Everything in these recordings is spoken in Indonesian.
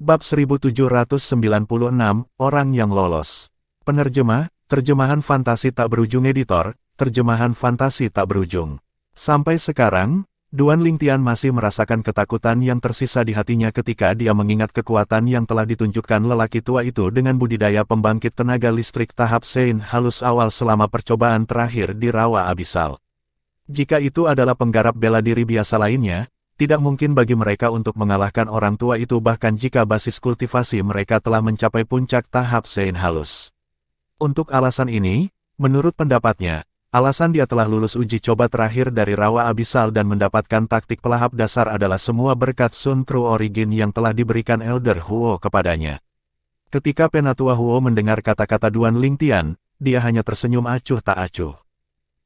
Bab 1796, Orang yang Lolos. Penerjemah, Terjemahan Fantasi Tak Berujung Editor, Terjemahan Fantasi Tak Berujung. Sampai sekarang, Duan Lingtian masih merasakan ketakutan yang tersisa di hatinya ketika dia mengingat kekuatan yang telah ditunjukkan lelaki tua itu dengan budidaya pembangkit tenaga listrik tahap Sein halus awal selama percobaan terakhir di Rawa Abisal. Jika itu adalah penggarap bela diri biasa lainnya, tidak mungkin bagi mereka untuk mengalahkan orang tua itu bahkan jika basis kultivasi mereka telah mencapai puncak tahap Sein halus. Untuk alasan ini, menurut pendapatnya, alasan dia telah lulus uji coba terakhir dari Rawa Abisal dan mendapatkan taktik pelahap dasar adalah semua berkat Sun True Origin yang telah diberikan Elder Huo kepadanya. Ketika Penatua Huo mendengar kata-kata Duan Lingtian, dia hanya tersenyum acuh tak acuh.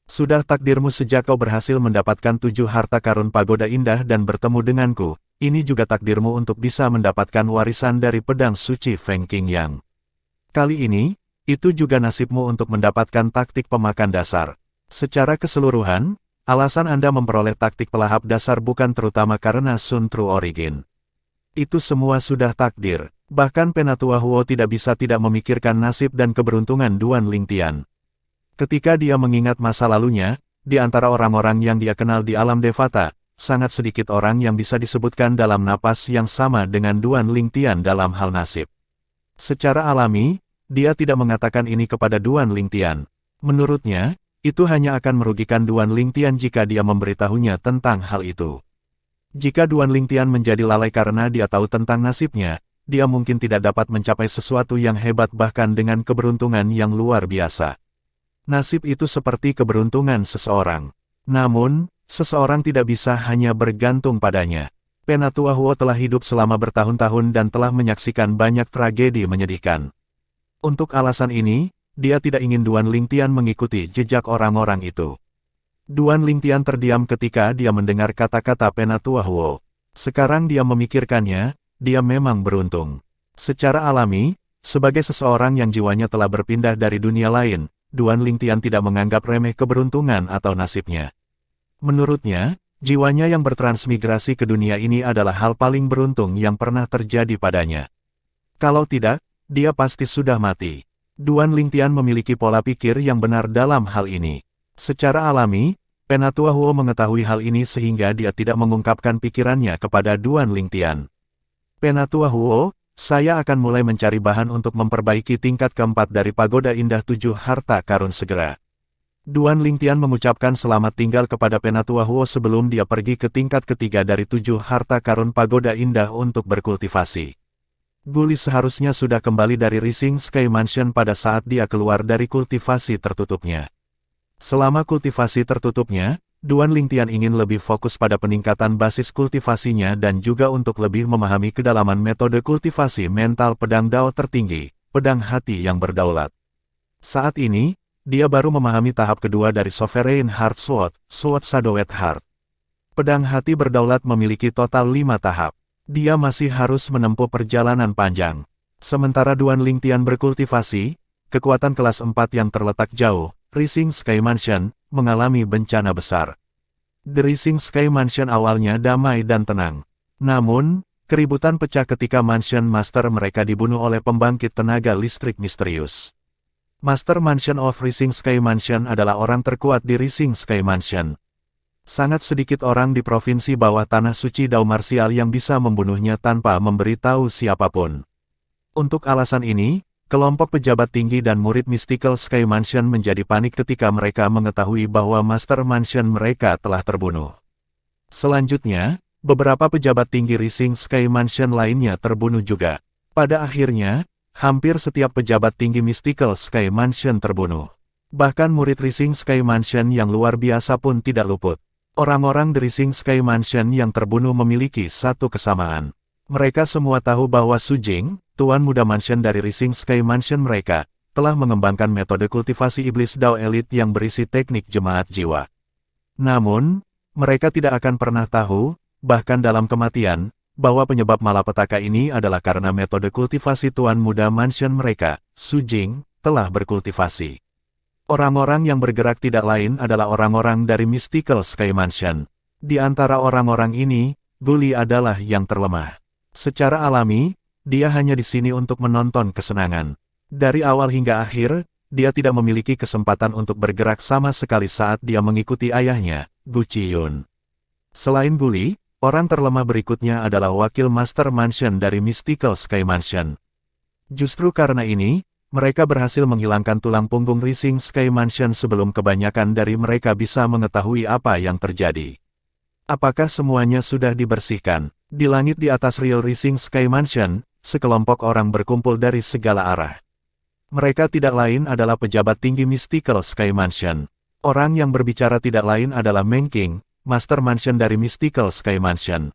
Sudah takdirmu sejak kau berhasil mendapatkan 7 harta karun pagoda indah dan bertemu denganku, ini juga takdirmu untuk bisa mendapatkan warisan dari pedang suci Feng Qingyang. Kali ini, itu juga nasibmu untuk mendapatkan taktik pemakan dasar. Secara keseluruhan, alasan Anda memperoleh taktik pelahap dasar bukan terutama karena Sun True Origin. Itu semua sudah takdir, bahkan Penatua Huo tidak bisa tidak memikirkan nasib dan keberuntungan Duan Lingtian. Ketika dia mengingat masa lalunya, di antara orang-orang yang dia kenal di alam Devata, sangat sedikit orang yang bisa disebutkan dalam napas yang sama dengan Duan Lingtian dalam hal nasib. Secara alami, dia tidak mengatakan ini kepada Duan Lingtian. Menurutnya, itu hanya akan merugikan Duan Lingtian jika dia memberitahunya tentang hal itu. Jika Duan Lingtian menjadi lalai karena dia tahu tentang nasibnya, dia mungkin tidak dapat mencapai sesuatu yang hebat bahkan dengan keberuntungan yang luar biasa. Nasib itu seperti keberuntungan seseorang. Namun, seseorang tidak bisa hanya bergantung padanya. Penatua Huo telah hidup selama bertahun-tahun dan telah menyaksikan banyak tragedi menyedihkan. Untuk alasan ini, dia tidak ingin Duan Lingtian mengikuti jejak orang-orang itu. Duan Lingtian terdiam ketika dia mendengar kata-kata Penatua Huo. Sekarang dia memikirkannya, dia memang beruntung. Secara alami, sebagai seseorang yang jiwanya telah berpindah dari dunia lain, Duan Lingtian tidak menganggap remeh keberuntungan atau nasibnya. Menurutnya, jiwanya yang bertransmigrasi ke dunia ini adalah hal paling beruntung yang pernah terjadi padanya. Kalau tidak, dia pasti sudah mati. Duan Lingtian memiliki pola pikir yang benar dalam hal ini. Secara alami, Penatua Huo mengetahui hal ini sehingga dia tidak mengungkapkan pikirannya kepada Duan Lingtian. Penatua Huo, saya akan mulai mencari bahan untuk memperbaiki tingkat keempat dari Pagoda Indah 7 harta karun segera. Duan Lingtian mengucapkan selamat tinggal kepada Penatua Huo sebelum dia pergi ke tingkat ketiga dari 7 harta karun Pagoda Indah untuk berkultivasi. Guli seharusnya sudah kembali dari Rising Sky Mansion pada saat dia keluar dari kultivasi tertutupnya. Selama kultivasi tertutupnya, Duan Lingtian ingin lebih fokus pada peningkatan basis kultivasinya dan juga untuk lebih memahami kedalaman metode kultivasi mental pedang Dao tertinggi, pedang hati yang berdaulat. Saat ini, dia baru memahami tahap kedua dari Sovereign Heart Sword, Sword Shadowed Heart. Pedang hati berdaulat memiliki total 5 tahap. Dia masih harus menempuh perjalanan panjang. Sementara Duan Lingtian berkultivasi, kekuatan kelas 4 yang terletak jauh, Rising Sky Mansion, mengalami bencana besar. The Rising Sky Mansion awalnya damai dan tenang. Namun, keributan pecah ketika Mansion Master mereka dibunuh oleh pembangkit tenaga listrik misterius. Master Mansion of Rising Sky Mansion adalah orang terkuat di Rising Sky Mansion. Sangat sedikit orang di provinsi bawah tanah suci Dao Marsial yang bisa membunuhnya tanpa memberitahu siapapun. Untuk alasan ini, kelompok pejabat tinggi dan murid Mystical Sky Mansion menjadi panik ketika mereka mengetahui bahwa Master Mansion mereka telah terbunuh. Selanjutnya, beberapa pejabat tinggi Rising Sky Mansion lainnya terbunuh juga. Pada akhirnya, hampir setiap pejabat tinggi Mystical Sky Mansion terbunuh. Bahkan murid Rising Sky Mansion yang luar biasa pun tidak luput. Orang-orang di Rising Sky Mansion yang terbunuh memiliki satu kesamaan. Mereka semua tahu bahwa Su Jing, Tuan Muda Mansion dari Rising Sky Mansion mereka, telah mengembangkan metode kultivasi iblis Dao Elite yang berisi teknik jemaat jiwa. Namun, mereka tidak akan pernah tahu, bahkan dalam kematian, bahwa penyebab malapetaka ini adalah karena metode kultivasi Tuan Muda Mansion mereka, Su Jing, telah berkultivasi. Orang-orang yang bergerak tidak lain adalah orang-orang dari Mystical Sky Mansion. Di antara orang-orang ini, Guli adalah yang terlemah. Secara alami, dia hanya di sini untuk menonton kesenangan. Dari awal hingga akhir, dia tidak memiliki kesempatan untuk bergerak sama sekali saat dia mengikuti ayahnya, Gu Qiyun. Selain Guli, orang terlemah berikutnya adalah wakil Master Mansion dari Mystical Sky Mansion. Justru karena ini, mereka berhasil menghilangkan tulang punggung Rising Sky Mansion sebelum kebanyakan dari mereka bisa mengetahui apa yang terjadi. Apakah semuanya sudah dibersihkan? Di langit di atas Real Rising Sky Mansion, sekelompok orang berkumpul dari segala arah. Mereka tidak lain adalah pejabat tinggi Mystical Sky Mansion. Orang yang berbicara tidak lain adalah Meng Qing, Master Mansion dari Mystical Sky Mansion.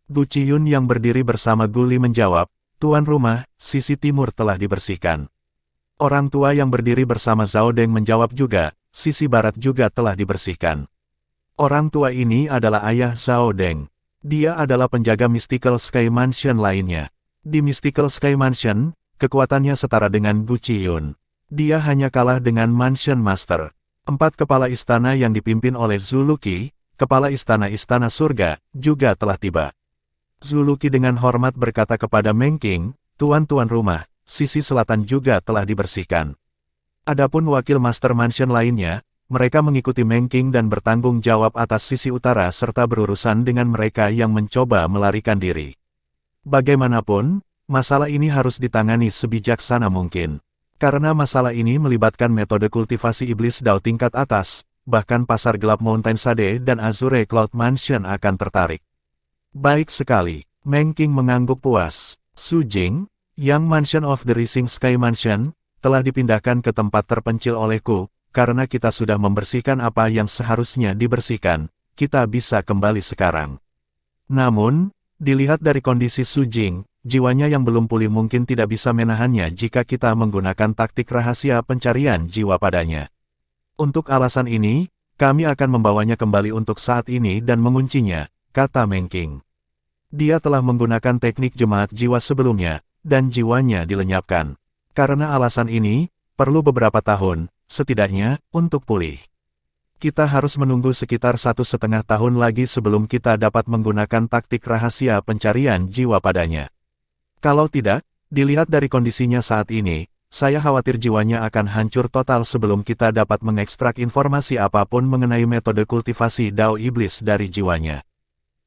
Gu Qiyun yang berdiri bersama Guli menjawab, "Tuan rumah, sisi timur telah dibersihkan." Orang tua yang berdiri bersama Zhao Deng menjawab juga, "Sisi barat juga telah dibersihkan." Orang tua ini adalah ayah Zhao Deng. Dia adalah penjaga Mystical Sky Mansion lainnya. Di Mystical Sky Mansion, kekuatannya setara dengan Gu Qiyun. Dia hanya kalah dengan Mansion Master. 4 kepala istana yang dipimpin oleh Zhu Luqi, kepala istana-istana surga, juga telah tiba. Zhu Luqi dengan hormat berkata kepada Meng Qing, "Tuan-tuan rumah, sisi selatan juga telah dibersihkan." Adapun wakil Master Mansion lainnya, mereka mengikuti Meng Qing dan bertanggung jawab atas sisi utara serta berurusan dengan mereka yang mencoba melarikan diri. Bagaimanapun, masalah ini harus ditangani sebijaksana mungkin. Karena masalah ini melibatkan metode kultivasi iblis Dao tingkat atas, bahkan pasar gelap Mountain Sade dan Azure Cloud Mansion akan tertarik. Baik sekali, Meng Qing mengangguk puas. Su Jing, Yang Mansion of the Rising Sky Mansion, telah dipindahkan ke tempat terpencil olehku, karena kita sudah membersihkan apa yang seharusnya dibersihkan, kita bisa kembali sekarang. Namun, dilihat dari kondisi Su Jing, jiwanya yang belum pulih mungkin tidak bisa menahannya jika kita menggunakan taktik rahasia pencarian jiwa padanya. Untuk alasan ini, kami akan membawanya kembali untuk saat ini dan menguncinya, kata Meng Qing. Dia telah menggunakan teknik jemaat jiwa sebelumnya, dan jiwanya dilenyapkan. Karena alasan ini, perlu beberapa tahun, setidaknya, untuk pulih. Kita harus menunggu sekitar 1,5 tahun lagi sebelum kita dapat menggunakan taktik rahasia pencarian jiwa padanya. Kalau tidak, dilihat dari kondisinya saat ini, saya khawatir jiwanya akan hancur total sebelum kita dapat mengekstrak informasi apapun mengenai metode kultivasi Dao Iblis dari jiwanya.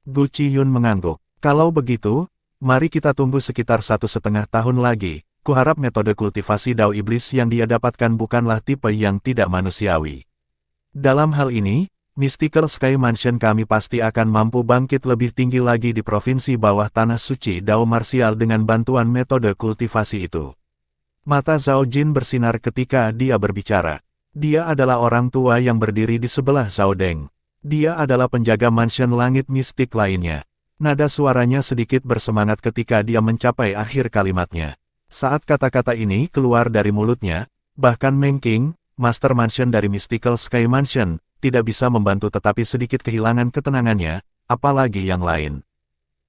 Gu Qiyun mengangguk. Kalau begitu, mari kita tunggu sekitar 1,5 tahun lagi. Kuharap metode kultivasi Dao Iblis yang dia dapatkan bukanlah tipe yang tidak manusiawi. Dalam hal ini, Mystical Sky Mansion kami pasti akan mampu bangkit lebih tinggi lagi di provinsi bawah tanah suci Dao Marsial dengan bantuan metode kultivasi itu. Mata Zhao Jin bersinar ketika dia berbicara. Dia adalah orang tua yang berdiri di sebelah Zhao Deng. Dia adalah penjaga mansion langit mistik lainnya. Nada suaranya sedikit bersemangat ketika dia mencapai akhir kalimatnya. Saat kata-kata ini keluar dari mulutnya, bahkan Meng Qing, Master Mansion dari Mystical Sky Mansion, tidak bisa membantu tetapi sedikit kehilangan ketenangannya, apalagi yang lain.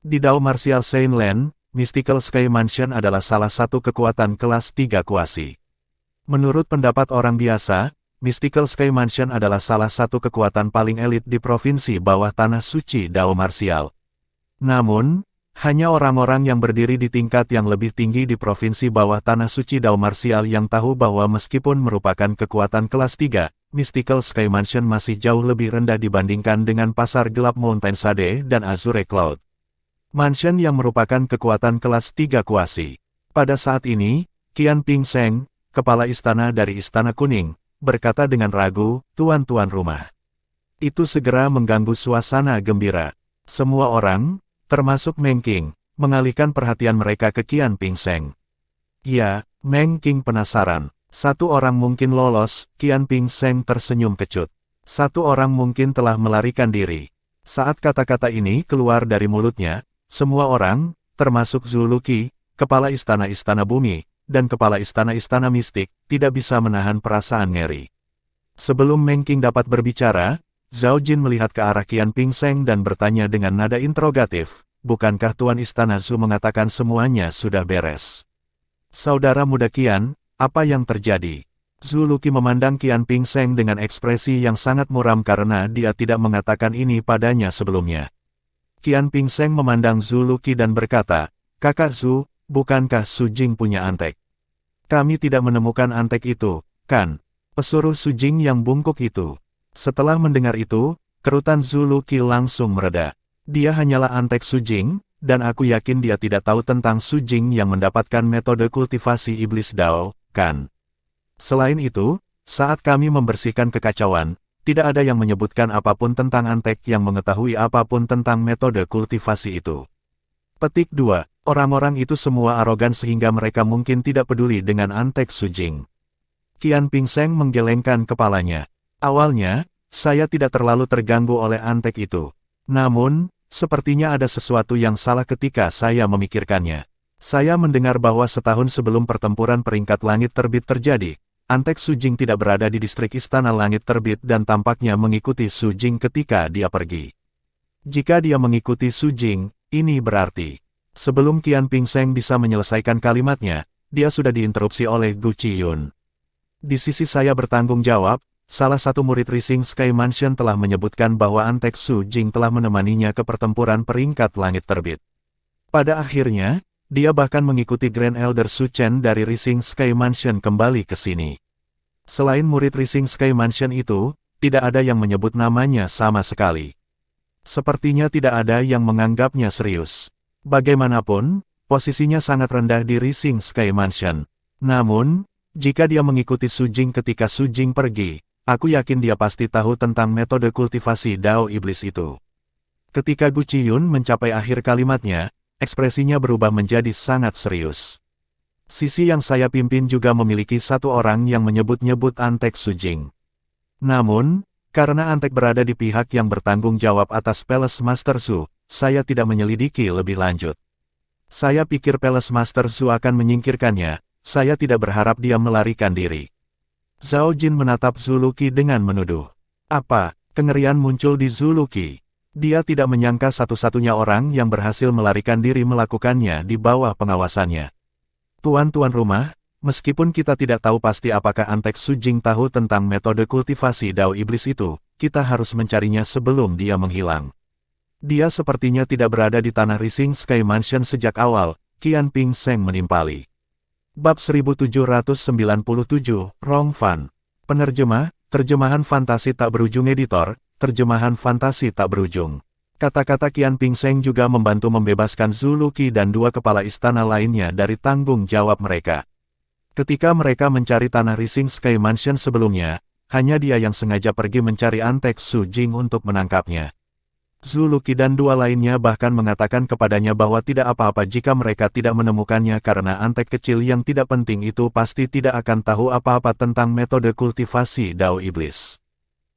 Di Dao Martial Saint Land, Mystical Sky Mansion adalah salah satu kekuatan kelas 3 kuasi. Menurut pendapat orang biasa, Mystical Sky Mansion adalah salah satu kekuatan paling elit di provinsi bawah tanah suci Dao Martial. Namun, hanya orang-orang yang berdiri di tingkat yang lebih tinggi di provinsi bawah tanah suci Dao Martial yang tahu bahwa meskipun merupakan kekuatan kelas 3, Mystical Sky Mansion masih jauh lebih rendah dibandingkan dengan pasar gelap Mountain Sade dan Azure Cloud Mansion yang merupakan kekuatan kelas 3 kuasi. Pada saat ini, Qian Ping Seng, kepala istana dari Istana Kuning, berkata dengan ragu, "Tuan-tuan rumah." Itu segera mengganggu suasana gembira. Semua orang, termasuk Meng Qing, mengalihkan perhatian mereka ke Qian Ping Seng. Ya, Meng Qing penasaran. Satu orang mungkin lolos, Qian Ping Seng tersenyum kecut. Satu orang mungkin telah melarikan diri. Saat kata-kata ini keluar dari mulutnya, semua orang, termasuk Zhu Luqi, kepala istana-istana bumi, dan kepala istana-istana mistik, tidak bisa menahan perasaan ngeri. Sebelum Meng Qing dapat berbicara, Zhao Jin melihat ke arah Qian Ping Seng dan bertanya dengan nada interrogatif, "Bukankah Tuan Istana Zhu mengatakan semuanya sudah beres?" "Saudara muda Qian, apa yang terjadi?" Zhu Luqi memandang Qian Ping Seng dengan ekspresi yang sangat muram karena dia tidak mengatakan ini padanya sebelumnya. Qian Ping Seng memandang Zhu Luqi dan berkata, "Kakak Zhu, Bukankah Su Jing punya antek? Kami tidak menemukan antek itu, kan? Pesuruh Su Jing yang bungkuk itu. Setelah mendengar itu, kerutan Zhu Luqi langsung mereda. Dia hanyalah antek Su Jing, dan aku yakin dia tidak tahu tentang Su Jing yang mendapatkan metode kultivasi iblis Dao, kan? Selain itu, saat kami membersihkan kekacauan, tidak ada yang menyebutkan apapun tentang antek yang mengetahui apapun tentang metode kultivasi itu. Petik 2. Orang-orang itu semua arogan sehingga mereka mungkin tidak peduli dengan antek Su Jing. Qian Pingseng menggelengkan kepalanya. Awalnya, saya tidak terlalu terganggu oleh antek itu. Namun, sepertinya ada sesuatu yang salah ketika saya memikirkannya. Saya mendengar bahwa setahun sebelum pertempuran peringkat langit terbit terjadi, antek Su Jing tidak berada di distrik Istana Langit Terbit dan tampaknya mengikuti Su Jing ketika dia pergi. Jika dia mengikuti Su Jing, ini berarti, sebelum Qian Pingseng bisa menyelesaikan kalimatnya, dia sudah diinterupsi oleh Gu Qiyun. Di sisi saya bertanggung jawab, salah satu murid Rising Sky Mansion telah menyebutkan bahwa antek Su Jing telah menemaninya ke pertempuran peringkat langit terbit. Pada akhirnya, dia bahkan mengikuti Grand Elder Su Chen dari Rising Sky Mansion kembali ke sini. Selain murid Rising Sky Mansion itu, tidak ada yang menyebut namanya sama sekali. Sepertinya tidak ada yang menganggapnya serius. Bagaimanapun, posisinya sangat rendah di Rising Sky Mansion. Namun, jika dia mengikuti Su Jing ketika Su Jing pergi, aku yakin dia pasti tahu tentang metode kultivasi Dao Iblis itu. Ketika Gu Qiyun mencapai akhir kalimatnya, ekspresinya berubah menjadi sangat serius. Sisi yang saya pimpin juga memiliki satu orang yang menyebut-nyebut antek Su Jing. Namun, karena antek berada di pihak yang bertanggung jawab atas Palace Master Su, saya tidak menyelidiki lebih lanjut. Saya pikir Palace Master Su akan menyingkirkannya, saya tidak berharap dia melarikan diri. Zhao Jin menatap Zhu Luqi dengan menuduh. Apa? Kengerian muncul di Zhu Luqi. Dia tidak menyangka satu-satunya orang yang berhasil melarikan diri melakukannya di bawah pengawasannya. Tuan-tuan rumah, meskipun kita tidak tahu pasti apakah antek Su Jing tahu tentang metode kultivasi Dao Iblis itu, kita harus mencarinya sebelum dia menghilang. Dia sepertinya tidak berada di tanah Rising Sky Mansion sejak awal, Qian Pingseng menimpali. Bab 1797, Rong Fan. Penerjemah, terjemahan fantasi tak berujung editor, terjemahan fantasi tak berujung. Kata-kata Qian Pingseng juga membantu membebaskan Zhu Luqi dan dua kepala istana lainnya dari tanggung jawab mereka. Ketika mereka mencari tanah Rising Sky Mansion sebelumnya, hanya dia yang sengaja pergi mencari antek Su Jing untuk menangkapnya. Zhu Luqi dan dua lainnya bahkan mengatakan kepadanya bahwa tidak apa-apa jika mereka tidak menemukannya karena antek kecil yang tidak penting itu pasti tidak akan tahu apa-apa tentang metode kultivasi Dao Iblis.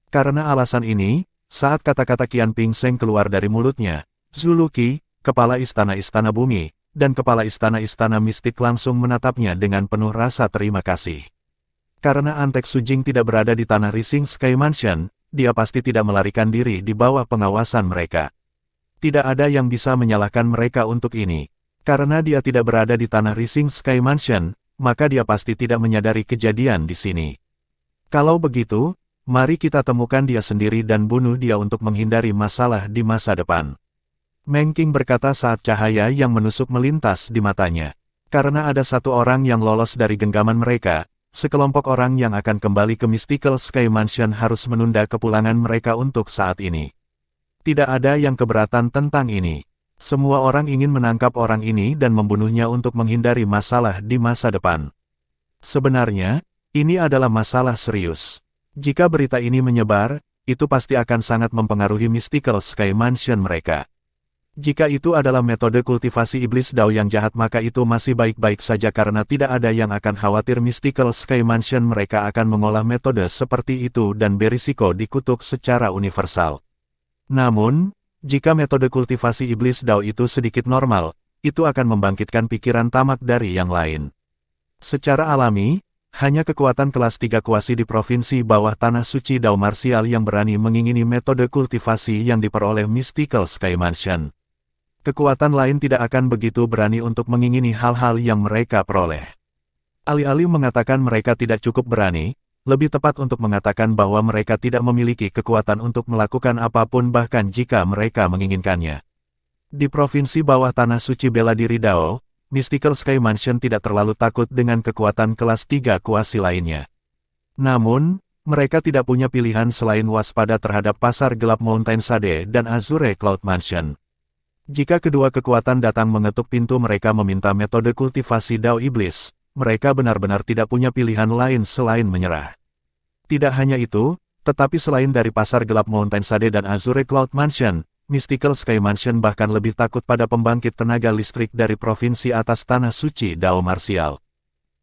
Karena alasan ini, saat kata-kata Qian Pingseng keluar dari mulutnya, Zhu Luqi, kepala istana-istana bumi, dan kepala istana-istana mistik langsung menatapnya dengan penuh rasa terima kasih. Karena antek Su Jing tidak berada di tanah Rising Sky Mansion, dia pasti tidak melarikan diri di bawah pengawasan mereka. Tidak ada yang bisa menyalahkan mereka untuk ini. Karena dia tidak berada di tanah Rising Sky Mansion, maka dia pasti tidak menyadari kejadian di sini. Kalau begitu, mari kita temukan dia sendiri dan bunuh dia untuk menghindari masalah di masa depan. Meng Qing berkata saat cahaya yang menusuk melintas di matanya. Karena ada satu orang yang lolos dari genggaman mereka, sekelompok orang yang akan kembali ke Mystical Sky Mansion harus menunda kepulangan mereka untuk saat ini. Tidak ada yang keberatan tentang ini. Semua orang ingin menangkap orang ini dan membunuhnya untuk menghindari masalah di masa depan. Sebenarnya, ini adalah masalah serius. Jika berita ini menyebar, itu pasti akan sangat mempengaruhi Mystical Sky Mansion mereka. Jika itu adalah metode kultivasi iblis Dao yang jahat maka itu masih baik-baik saja karena tidak ada yang akan khawatir Mystical Sky Mansion mereka akan mengolah metode seperti itu dan berisiko dikutuk secara universal. Namun, jika metode kultivasi iblis Dao itu sedikit normal, itu akan membangkitkan pikiran tamak dari yang lain. Secara alami, hanya kekuatan kelas 3 kuasi di provinsi bawah tanah suci Dao Marsial yang berani mengingini metode kultivasi yang diperoleh Mystical Sky Mansion. Kekuatan lain tidak akan begitu berani untuk mengingini hal-hal yang mereka peroleh. Alih-alih mengatakan mereka tidak cukup berani, lebih tepat untuk mengatakan bahwa mereka tidak memiliki kekuatan untuk melakukan apapun bahkan jika mereka menginginkannya. Di provinsi bawah tanah suci bela diri Dao, Mystical Sky Mansion tidak terlalu takut dengan kekuatan kelas 3 kuasi lainnya. Namun, mereka tidak punya pilihan selain waspada terhadap pasar gelap Mountain Sade dan Azure Cloud Mansion. Jika kedua kekuatan datang mengetuk pintu mereka meminta metode kultivasi Dao Iblis, mereka benar-benar tidak punya pilihan lain selain menyerah. Tidak hanya itu, tetapi selain dari pasar gelap Mountain Sade dan Azure Cloud Mansion, Mystical Sky Mansion bahkan lebih takut pada pembangkit tenaga listrik dari provinsi atas tanah suci Dao Martial.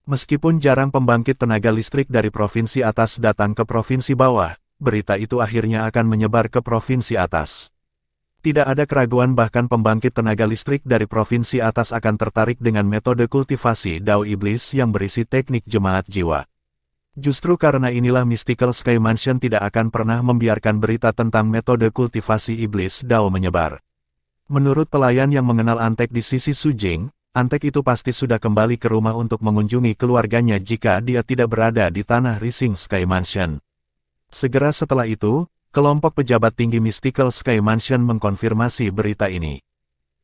Meskipun jarang pembangkit tenaga listrik dari provinsi atas datang ke provinsi bawah, berita itu akhirnya akan menyebar ke provinsi atas. Tidak ada keraguan bahkan pembangkit tenaga listrik dari provinsi atas akan tertarik dengan metode kultivasi Dao Iblis yang berisi teknik jemaat jiwa. Justru karena inilah Mystical Sky Mansion tidak akan pernah membiarkan berita tentang metode kultivasi iblis Dao menyebar. Menurut pelayan yang mengenal Antek di sisi Sujing, Antek itu pasti sudah kembali ke rumah untuk mengunjungi keluarganya jika dia tidak berada di tanah Rising Sky Mansion. Segera setelah itu, kelompok pejabat tinggi Mystical Sky Mansion mengkonfirmasi berita ini.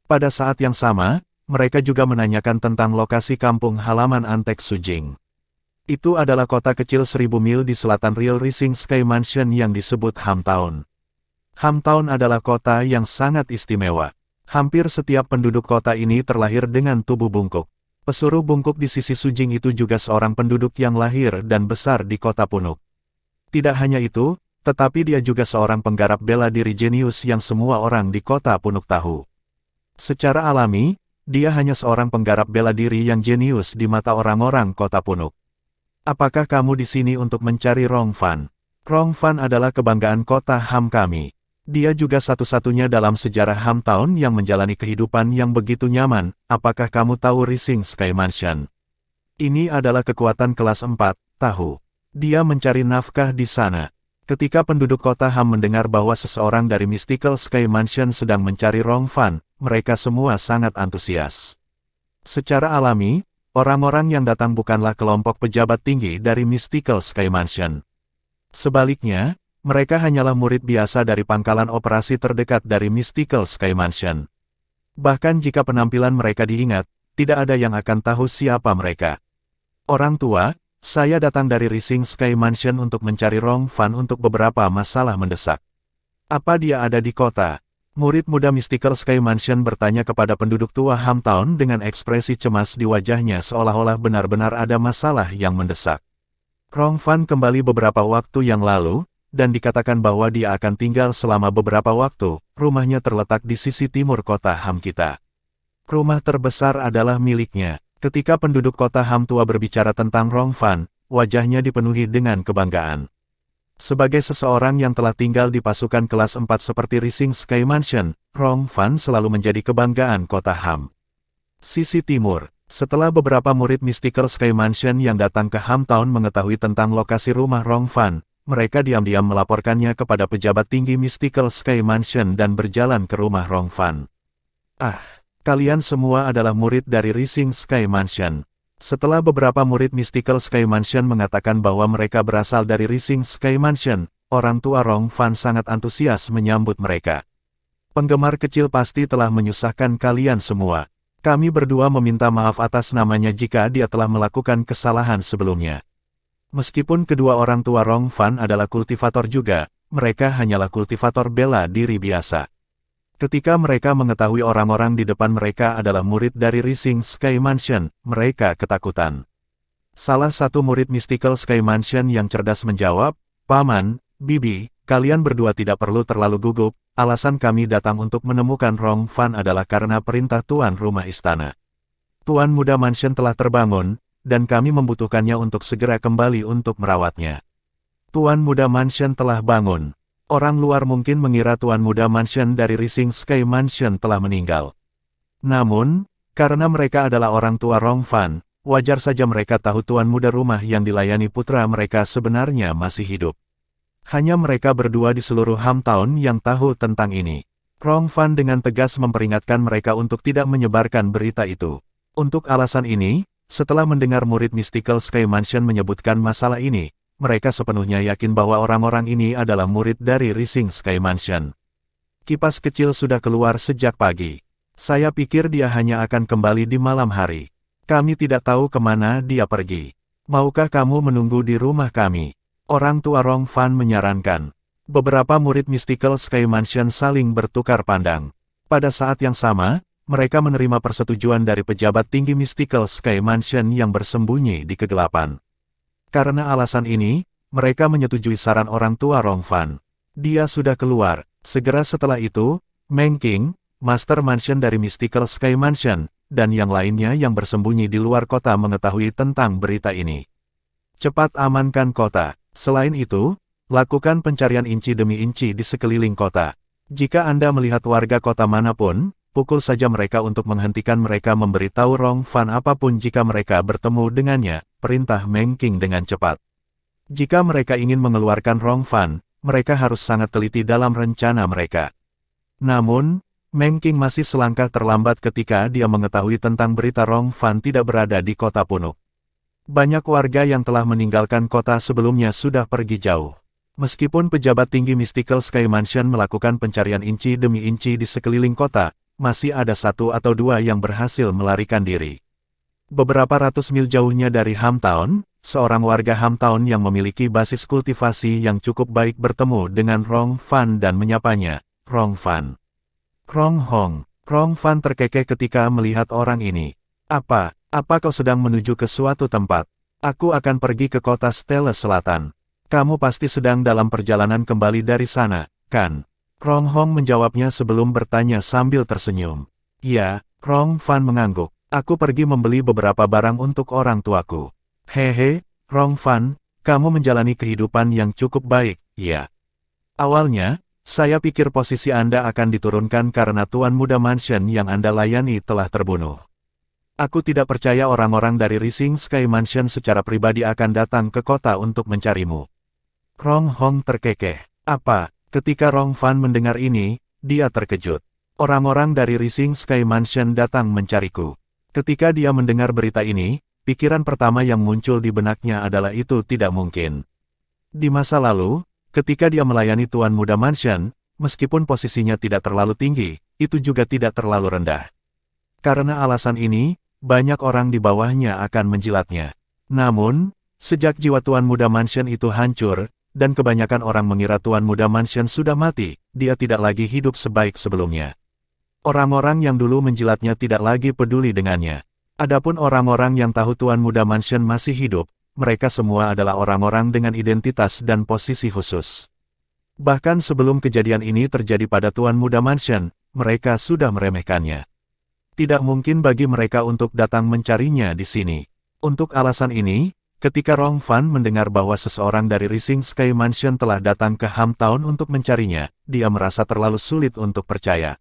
Pada saat yang sama, mereka juga menanyakan tentang lokasi kampung halaman Antek Sujing. Itu adalah kota kecil 1000 mil di selatan Real Rising Sky Mansion yang disebut Hamtown. Hamtown adalah kota yang sangat istimewa. Hampir setiap penduduk kota ini terlahir dengan tubuh bungkuk. Pesuruh bungkuk di sisi Sujing itu juga seorang penduduk yang lahir dan besar di kota punuk. Tidak hanya itu, tetapi dia juga seorang penggarap bela diri jenius yang semua orang di kota punuk tahu. Secara alami, dia hanya seorang penggarap bela diri yang jenius di mata orang-orang kota punuk. Apakah kamu di sini untuk mencari Rong Fan? Rong Fan adalah kebanggaan kota Ham kami. Dia juga satu-satunya dalam sejarah Hamtown yang menjalani kehidupan yang begitu nyaman. Apakah kamu tahu Rising Sky Mansion? Ini adalah kekuatan kelas 4, tahu. Dia mencari nafkah di sana. Ketika penduduk kota Ham mendengar bahwa seseorang dari Mystical Sky Mansion sedang mencari Rong Fan, mereka semua sangat antusias. Secara alami, orang-orang yang datang bukanlah kelompok pejabat tinggi dari Mystical Sky Mansion. Sebaliknya, mereka hanyalah murid biasa dari pangkalan operasi terdekat dari Mystical Sky Mansion. Bahkan jika penampilan mereka diingat, tidak ada yang akan tahu siapa mereka. Orang tua, saya datang dari Rising Sky Mansion untuk mencari Rong Fan untuk beberapa masalah mendesak. Apa dia ada di kota? Murid muda Mystical Sky Mansion bertanya kepada penduduk tua Hamtown dengan ekspresi cemas di wajahnya seolah-olah benar-benar ada masalah yang mendesak. Rong Fan kembali beberapa waktu yang lalu, dan dikatakan bahwa dia akan tinggal selama beberapa waktu. Rumahnya terletak di sisi timur kota Ham kita. Rumah terbesar adalah miliknya. Ketika penduduk kota Ham tua berbicara tentang Rong Fan, wajahnya dipenuhi dengan kebanggaan. Sebagai seseorang yang telah tinggal di pasukan kelas 4 seperti Rising Sky Mansion, Rong Fan selalu menjadi kebanggaan kota Ham. Sisi timur, setelah beberapa murid Mystical Sky Mansion yang datang ke Hamtown mengetahui tentang lokasi rumah Rong Fan, mereka diam-diam melaporkannya kepada pejabat tinggi Mystical Sky Mansion dan berjalan ke rumah Rong Fan. Ah, kalian semua adalah murid dari Rising Sky Mansion. Setelah beberapa murid Mystical Sky Mansion mengatakan bahwa mereka berasal dari Rising Sky Mansion, orang tua Rong Fan sangat antusias menyambut mereka. Penggemar kecil pasti telah menyusahkan kalian semua. Kami berdua meminta maaf atas namanya jika dia telah melakukan kesalahan sebelumnya. Meskipun kedua orang tua Rong Fan adalah kultivator juga, mereka hanyalah kultivator bela diri biasa. Ketika mereka mengetahui orang-orang di depan mereka adalah murid dari Rising Sky Mansion, mereka ketakutan. Salah satu murid Mystical Sky Mansion yang cerdas menjawab, "Paman, Bibi, kalian berdua tidak perlu terlalu gugup, alasan kami datang untuk menemukan Rong Fan adalah karena perintah tuan rumah istana. Tuan muda mansion telah terbangun, dan kami membutuhkannya untuk segera kembali untuk merawatnya." Tuan muda mansion telah bangun. Orang luar mungkin mengira Tuan Muda Mansion dari Rising Sky Mansion telah meninggal. Namun, karena mereka adalah orang tua Rong Fan, wajar saja mereka tahu Tuan Muda rumah yang dilayani putra mereka sebenarnya masih hidup. Hanya mereka berdua di seluruh Hamtown yang tahu tentang ini. Rong Fan dengan tegas memperingatkan mereka untuk tidak menyebarkan berita itu. Untuk alasan ini, setelah mendengar murid Mystical Sky Mansion menyebutkan masalah ini, mereka sepenuhnya yakin bahwa orang-orang ini adalah murid dari Rising Sky Mansion. Kipas kecil sudah keluar sejak pagi. Saya pikir dia hanya akan kembali di malam hari. Kami tidak tahu kemana dia pergi. Maukah kamu menunggu di rumah kami? Orang tua Rong Fan menyarankan. Beberapa murid Mystical Sky Mansion saling bertukar pandang. Pada saat yang sama, mereka menerima persetujuan dari pejabat tinggi Mystical Sky Mansion yang bersembunyi di kegelapan. Karena alasan ini, mereka menyetujui saran orang tua Rong Fan. Dia sudah keluar. Segera setelah itu, Meng Qing, Master Mansion dari Mystical Sky Mansion, dan yang lainnya yang bersembunyi di luar kota mengetahui tentang berita ini. Cepat amankan kota. Selain itu, lakukan pencarian inci demi inci di sekeliling kota. Jika Anda melihat warga kota manapun, pukul saja mereka untuk menghentikan mereka memberitahu Rong Fan apapun jika mereka bertemu dengannya, perintah Meng Qing dengan cepat. Jika mereka ingin mengeluarkan Rong Fan, mereka harus sangat teliti dalam rencana mereka. Namun, Meng Qing masih selangkah terlambat ketika dia mengetahui tentang berita Rong Fan tidak berada di kota Punuk. Banyak warga yang telah meninggalkan kota sebelumnya sudah pergi jauh. Meskipun pejabat tinggi Mystical Sky Mansion melakukan pencarian inci demi inci di sekeliling kota, masih ada satu atau dua yang berhasil melarikan diri. Beberapa ratus mil jauhnya dari Hamtown, seorang warga Hamtown yang memiliki basis kultivasi yang cukup baik bertemu dengan Rong Fan dan menyapanya, Rong Fan. Rong Hong. Rong Fan terkekeh ketika melihat orang ini. Apa kau sedang menuju ke suatu tempat? Aku akan pergi ke kota Stella Selatan. Kamu pasti sedang dalam perjalanan kembali dari sana, kan? Rong Hong menjawabnya sebelum bertanya sambil tersenyum. Ya, Rong Fan mengangguk. Aku pergi membeli beberapa barang untuk orang tuaku. Hehe, Rong Fan, kamu menjalani kehidupan yang cukup baik, ya. Awalnya, saya pikir posisi Anda akan diturunkan karena Tuan Muda Mansion yang Anda layani telah terbunuh. Aku tidak percaya orang-orang dari Rising Sky Mansion secara pribadi akan datang ke kota untuk mencarimu. Rong Hong terkekeh. Apa? Ketika Rong Fan mendengar ini, dia terkejut. Orang-orang dari Rising Sky Mansion datang mencariku. Ketika dia mendengar berita ini, pikiran pertama yang muncul di benaknya adalah itu tidak mungkin. Di masa lalu, ketika dia melayani Tuan Muda Mansion, meskipun posisinya tidak terlalu tinggi, itu juga tidak terlalu rendah. Karena alasan ini, banyak orang di bawahnya akan menjilatnya. Namun, sejak jiwa Tuan Muda Mansion itu hancur, dan kebanyakan orang mengira Tuan Muda Mansion sudah mati, dia tidak lagi hidup sebaik sebelumnya. Orang-orang yang dulu menjilatnya tidak lagi peduli dengannya. Adapun orang-orang yang tahu Tuan Muda Mansion masih hidup, mereka semua adalah orang-orang dengan identitas dan posisi khusus. Bahkan sebelum kejadian ini terjadi pada Tuan Muda Mansion, mereka sudah meremehkannya. Tidak mungkin bagi mereka untuk datang mencarinya di sini. Untuk alasan ini, ketika Rong Fan mendengar bahwa seseorang dari Rising Sky Mansion telah datang ke Hamtown untuk mencarinya, dia merasa terlalu sulit untuk percaya.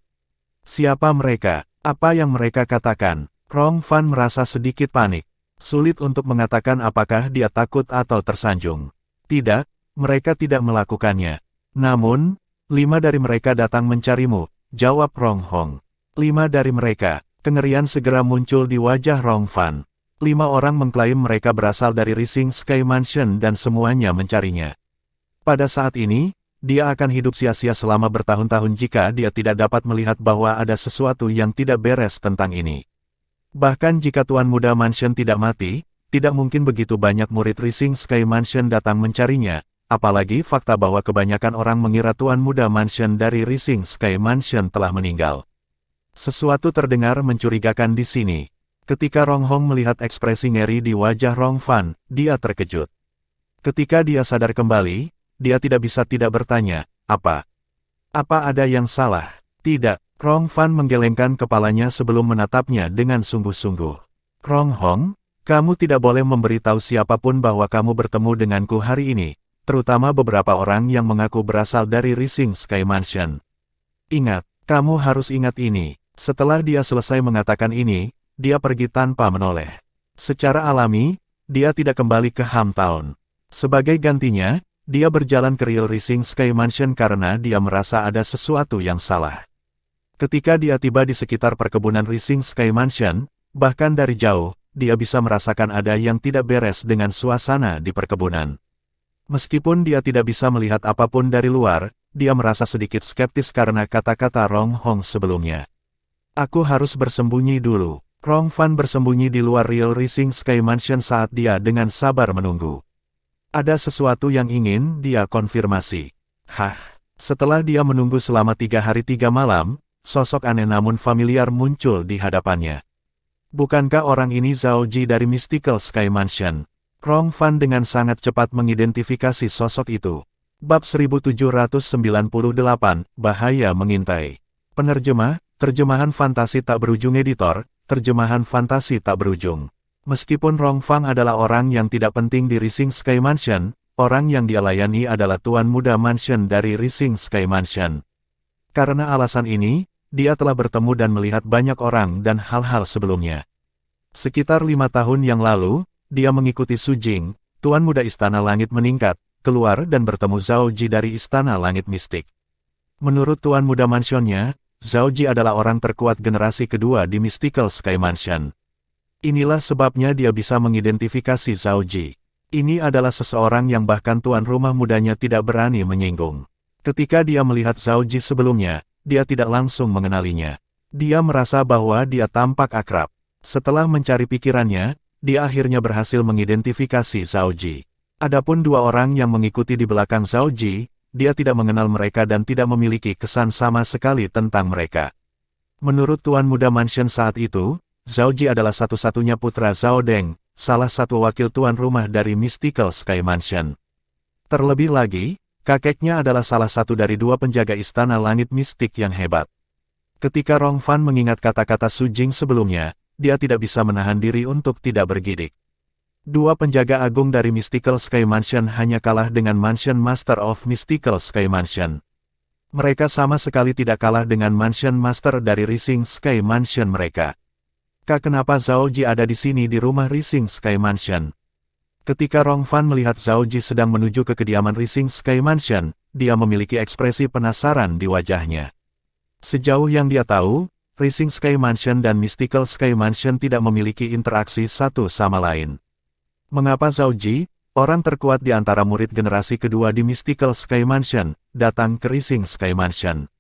Siapa mereka? Apa yang mereka katakan? Rong Fan merasa sedikit panik. Sulit untuk mengatakan apakah dia takut atau tersanjung. Tidak, mereka tidak melakukannya. Namun, 5 dari mereka datang mencarimu, jawab Rong Hong. 5 dari mereka, kengerian segera muncul di wajah Rong Fan. 5 orang mengklaim mereka berasal dari Rising Sky Mansion dan semuanya mencarinya. Pada saat ini, dia akan hidup sia-sia selama bertahun-tahun jika dia tidak dapat melihat bahwa ada sesuatu yang tidak beres tentang ini. Bahkan jika Tuan Muda Mansion tidak mati, tidak mungkin begitu banyak murid Rising Sky Mansion datang mencarinya, apalagi fakta bahwa kebanyakan orang mengira Tuan Muda Mansion dari Rising Sky Mansion telah meninggal. Sesuatu terdengar mencurigakan di sini. Ketika Rong Hong melihat ekspresi ngeri di wajah Rong Fan, dia terkejut. Ketika dia sadar kembali, dia tidak bisa tidak bertanya, apa? Apa ada yang salah? Tidak, Rong Fan menggelengkan kepalanya sebelum menatapnya dengan sungguh-sungguh. Rong Hong, kamu tidak boleh memberitahu siapapun bahwa kamu bertemu denganku hari ini, terutama beberapa orang yang mengaku berasal dari Rising Sky Mansion. Ingat, kamu harus ingat ini. Setelah dia selesai mengatakan ini, dia pergi tanpa menoleh. Secara alami, dia tidak kembali ke Hamtown. Sebagai gantinya, dia berjalan ke Real Rising Sky Mansion karena dia merasa ada sesuatu yang salah. Ketika dia tiba di sekitar perkebunan Rising Sky Mansion, bahkan dari jauh, dia bisa merasakan ada yang tidak beres dengan suasana di perkebunan. Meskipun dia tidak bisa melihat apapun dari luar, dia merasa sedikit skeptis karena kata-kata Rong Hong sebelumnya. Aku harus bersembunyi dulu. Rong Fan bersembunyi di luar Real Rising Sky Mansion saat dia dengan sabar menunggu. Ada sesuatu yang ingin dia konfirmasi. Setelah dia menunggu selama 3 hari 3 malam, sosok aneh namun familiar muncul di hadapannya. Bukankah orang ini Zhao Ji dari Mystical Sky Mansion? Rong Fan dengan sangat cepat mengidentifikasi sosok itu. Bab 1798, Bahaya Mengintai. Penerjemah, terjemahan fantasi tak berujung editor, terjemahan fantasi tak berujung. Meskipun Rong Fan adalah orang yang tidak penting di Rising Sky Mansion, orang yang dia layani adalah Tuan Muda Mansion dari Rising Sky Mansion. Karena alasan ini, dia telah bertemu dan melihat banyak orang dan hal-hal sebelumnya. Sekitar 5 tahun yang lalu, dia mengikuti Su Jing, Tuan Muda Istana Langit Meningkat, keluar dan bertemu Zhao Ji dari Istana Langit Mistik. Menurut Tuan Muda Mansionnya, Zhao Ji adalah orang terkuat generasi kedua di Mystical Sky Mansion. Inilah sebabnya dia bisa mengidentifikasi Zhao Ji. Ini adalah seseorang yang bahkan tuan rumah mudanya tidak berani menyinggung. Ketika dia melihat Zhao Ji sebelumnya, dia tidak langsung mengenalinya. Dia merasa bahwa dia tampak akrab. Setelah mencari pikirannya, dia akhirnya berhasil mengidentifikasi Zhao Ji. Adapun 2 orang yang mengikuti di belakang Zhao Ji, dia tidak mengenal mereka dan tidak memiliki kesan sama sekali tentang mereka. Menurut Tuan Muda Mansion saat itu, Zhao Ji adalah satu-satunya putra Zhao Deng, salah satu wakil tuan rumah dari Mystical Sky Mansion. Terlebih lagi, kakeknya adalah salah satu dari 2 penjaga Istana Langit Mistik yang hebat. Ketika Rong Fan mengingat kata-kata Su Jing sebelumnya, dia tidak bisa menahan diri untuk tidak bergidik. 2 penjaga agung dari Mystical Sky Mansion hanya kalah dengan Mansion Master of Mystical Sky Mansion. Mereka sama sekali tidak kalah dengan Mansion Master dari Rising Sky Mansion mereka. Kenapa Zhao Ji ada di sini di rumah Rising Sky Mansion? Ketika Rong Fan melihat Zhao Ji sedang menuju ke kediaman Rising Sky Mansion, dia memiliki ekspresi penasaran di wajahnya. Sejauh yang dia tahu, Rising Sky Mansion dan Mystical Sky Mansion tidak memiliki interaksi satu sama lain. Mengapa Zhao Ji, orang terkuat di antara murid generasi kedua di Mystical Sky Mansion, datang ke Rising Sky Mansion?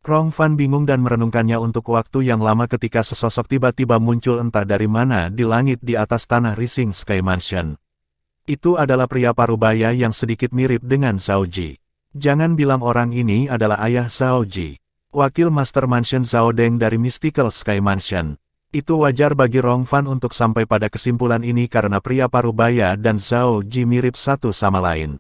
Rong Fan bingung dan merenungkannya untuk waktu yang lama ketika sesosok tiba-tiba muncul entah dari mana di langit di atas tanah Rising Sky Mansion. Itu adalah pria parubaya yang sedikit mirip dengan Zhao Ji. Jangan bilang orang ini adalah ayah Zhao Ji. Wakil Master Mansion Zhao Deng dari Mystical Sky Mansion. Itu wajar bagi Rong Fan untuk sampai pada kesimpulan ini karena pria parubaya dan Zhao Ji mirip satu sama lain.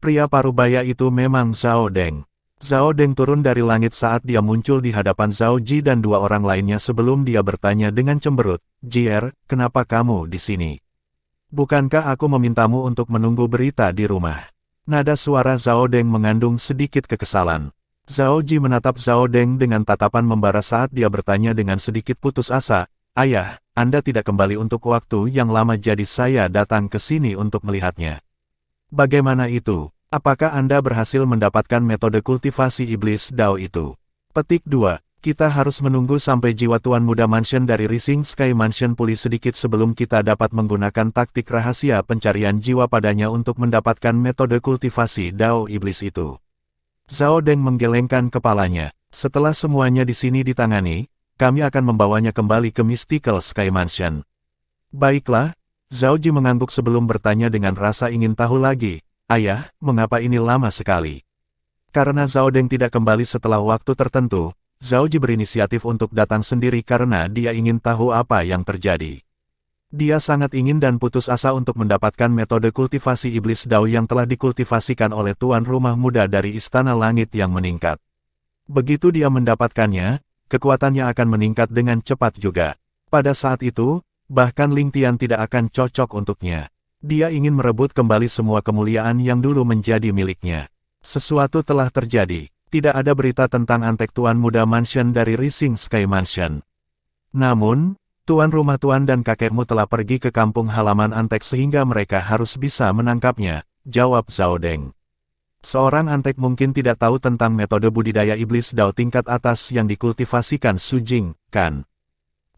Pria parubaya itu memang Zhao Deng. Zhao Deng turun dari langit saat dia muncul di hadapan Zhao Ji dan 2 orang lainnya sebelum dia bertanya dengan cemberut, "Jier, kenapa kamu di sini? Bukankah aku memintamu untuk menunggu berita di rumah?" Nada suara Zhao Deng mengandung sedikit kekesalan. Zhao Ji menatap Zhao Deng dengan tatapan membara saat dia bertanya dengan sedikit putus asa, "Ayah, Anda tidak kembali untuk waktu yang lama jadi saya datang ke sini untuk melihatnya." "Bagaimana itu? Apakah Anda berhasil mendapatkan metode kultivasi iblis Dao itu?" Petik 2. Kita harus menunggu sampai jiwa Tuan Muda Mansion dari Rising Sky Mansion pulih sedikit sebelum kita dapat menggunakan taktik rahasia pencarian jiwa padanya untuk mendapatkan metode kultivasi Dao iblis itu. Zhao Deng menggelengkan kepalanya. "Setelah semuanya di sini ditangani, kami akan membawanya kembali ke Mystical Sky Mansion." "Baiklah." Zhao Ji mengangguk sebelum bertanya dengan rasa ingin tahu lagi, "Ayah, mengapa ini lama sekali?" Karena Zhao Deng tidak kembali setelah waktu tertentu, Zhao Ji berinisiatif untuk datang sendiri karena dia ingin tahu apa yang terjadi. Dia sangat ingin dan putus asa untuk mendapatkan metode kultivasi iblis Dao yang telah dikultivasikan oleh tuan rumah muda dari Istana Langit yang meningkat. Begitu dia mendapatkannya, kekuatannya akan meningkat dengan cepat juga. Pada saat itu, bahkan Ling Tian tidak akan cocok untuknya. Dia ingin merebut kembali semua kemuliaan yang dulu menjadi miliknya. Sesuatu telah terjadi. Tidak ada berita tentang antek Tuan Muda Mansion dari Rising Sky Mansion. Namun, tuan rumah tuan dan kakekmu telah pergi ke kampung halaman antek sehingga mereka harus bisa menangkapnya, jawab Zhao Deng. Seorang antek mungkin tidak tahu tentang metode budidaya iblis Dao tingkat atas yang dikultivasikan Su Jing, kan?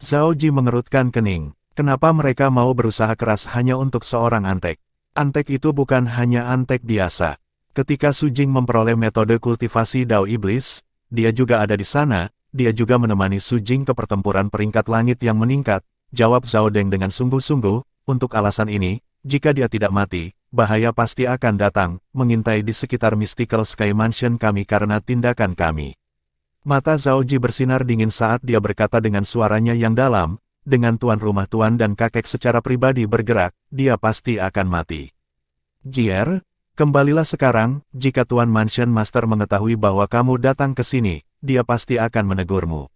Zhao Ji mengerutkan kening. Kenapa mereka mau berusaha keras hanya untuk seorang antek? Antek itu bukan hanya antek biasa. Ketika Su Jing memperoleh metode kultivasi Dao iblis, dia juga ada di sana, dia juga menemani Su Jing ke pertempuran peringkat langit yang meningkat, jawab Zhao Deng dengan sungguh-sungguh, untuk alasan ini, jika dia tidak mati, bahaya pasti akan datang, mengintai di sekitar Mystical Sky Mansion kami karena tindakan kami. Mata Zhao Ji bersinar dingin saat dia berkata dengan suaranya yang dalam, dengan tuan rumah tuan dan kakek secara pribadi bergerak, dia pasti akan mati. Jier, kembalilah sekarang, jika Tuan Mansion Master mengetahui bahwa kamu datang ke sini, dia pasti akan menegurmu.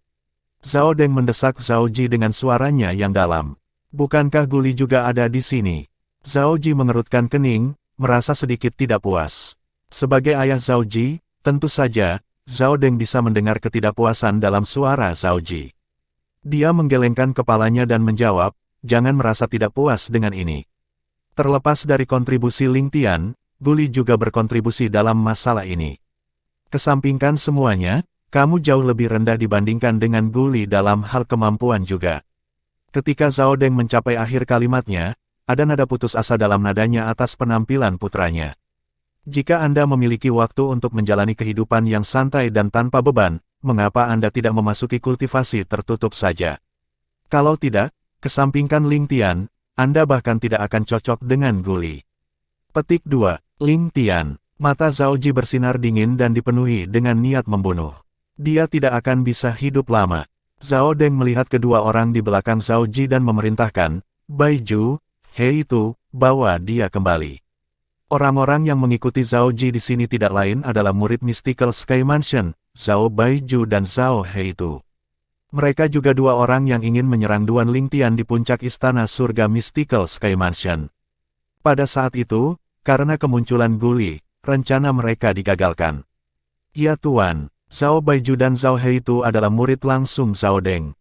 Zhao Deng mendesak Zhao Ji dengan suaranya yang dalam. Bukankah Guli juga ada di sini? Zhao Ji mengerutkan kening, merasa sedikit tidak puas. Sebagai ayah Zhao Ji, tentu saja, Zhao Deng bisa mendengar ketidakpuasan dalam suara Zhao Ji. Dia menggelengkan kepalanya dan menjawab, jangan merasa tidak puas dengan ini. Terlepas dari kontribusi Ling Tian, Guli juga berkontribusi dalam masalah ini. Kesampingkan semuanya, kamu jauh lebih rendah dibandingkan dengan Guli dalam hal kemampuan juga. Ketika Zhao Deng mencapai akhir kalimatnya, ada nada putus asa dalam nadanya atas penampilan putranya. Jika Anda memiliki waktu untuk menjalani kehidupan yang santai dan tanpa beban, mengapa Anda tidak memasuki kultivasi tertutup saja? Kalau tidak, kesampingkan Ling Tian, Anda bahkan tidak akan cocok dengan Guli. Petik 2. Ling Tian. Mata Zhao Ji bersinar dingin dan dipenuhi dengan niat membunuh. Dia tidak akan bisa hidup lama. Zhao Deng melihat kedua orang di belakang Zhao Ji dan memerintahkan, Baiju, He itu, bawa dia kembali. Orang-orang yang mengikuti Zhao Ji di sini tidak lain adalah murid Mystical Sky Mansion, Zhao Baiju dan Zhao He itu. Mereka juga dua orang yang ingin menyerang Duan Ling Tian di puncak istana surga Mystical Sky Mansion. Pada saat itu, karena kemunculan Guli, rencana mereka digagalkan. Ya Tuan, Zhao Baiju dan Zhao He itu adalah murid langsung Zhao Deng.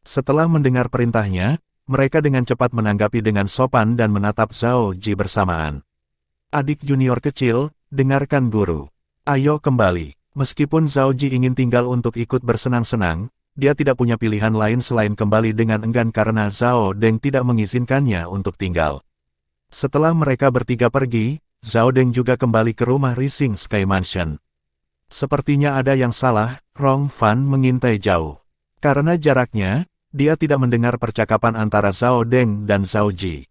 Setelah mendengar perintahnya, mereka dengan cepat menanggapi dengan sopan dan menatap Zhao Ji bersamaan. Adik junior kecil, dengarkan guru. Ayo kembali. Meskipun Zhao Ji ingin tinggal untuk ikut bersenang-senang, dia tidak punya pilihan lain selain kembali dengan enggan karena Zhao Deng tidak mengizinkannya untuk tinggal. Setelah mereka bertiga pergi, Zhao Deng juga kembali ke rumah Rising Sky Mansion. Sepertinya ada yang salah, Rong Fan mengintai jauh. Karena jaraknya, dia tidak mendengar percakapan antara Zhao Deng dan Zhao Ji.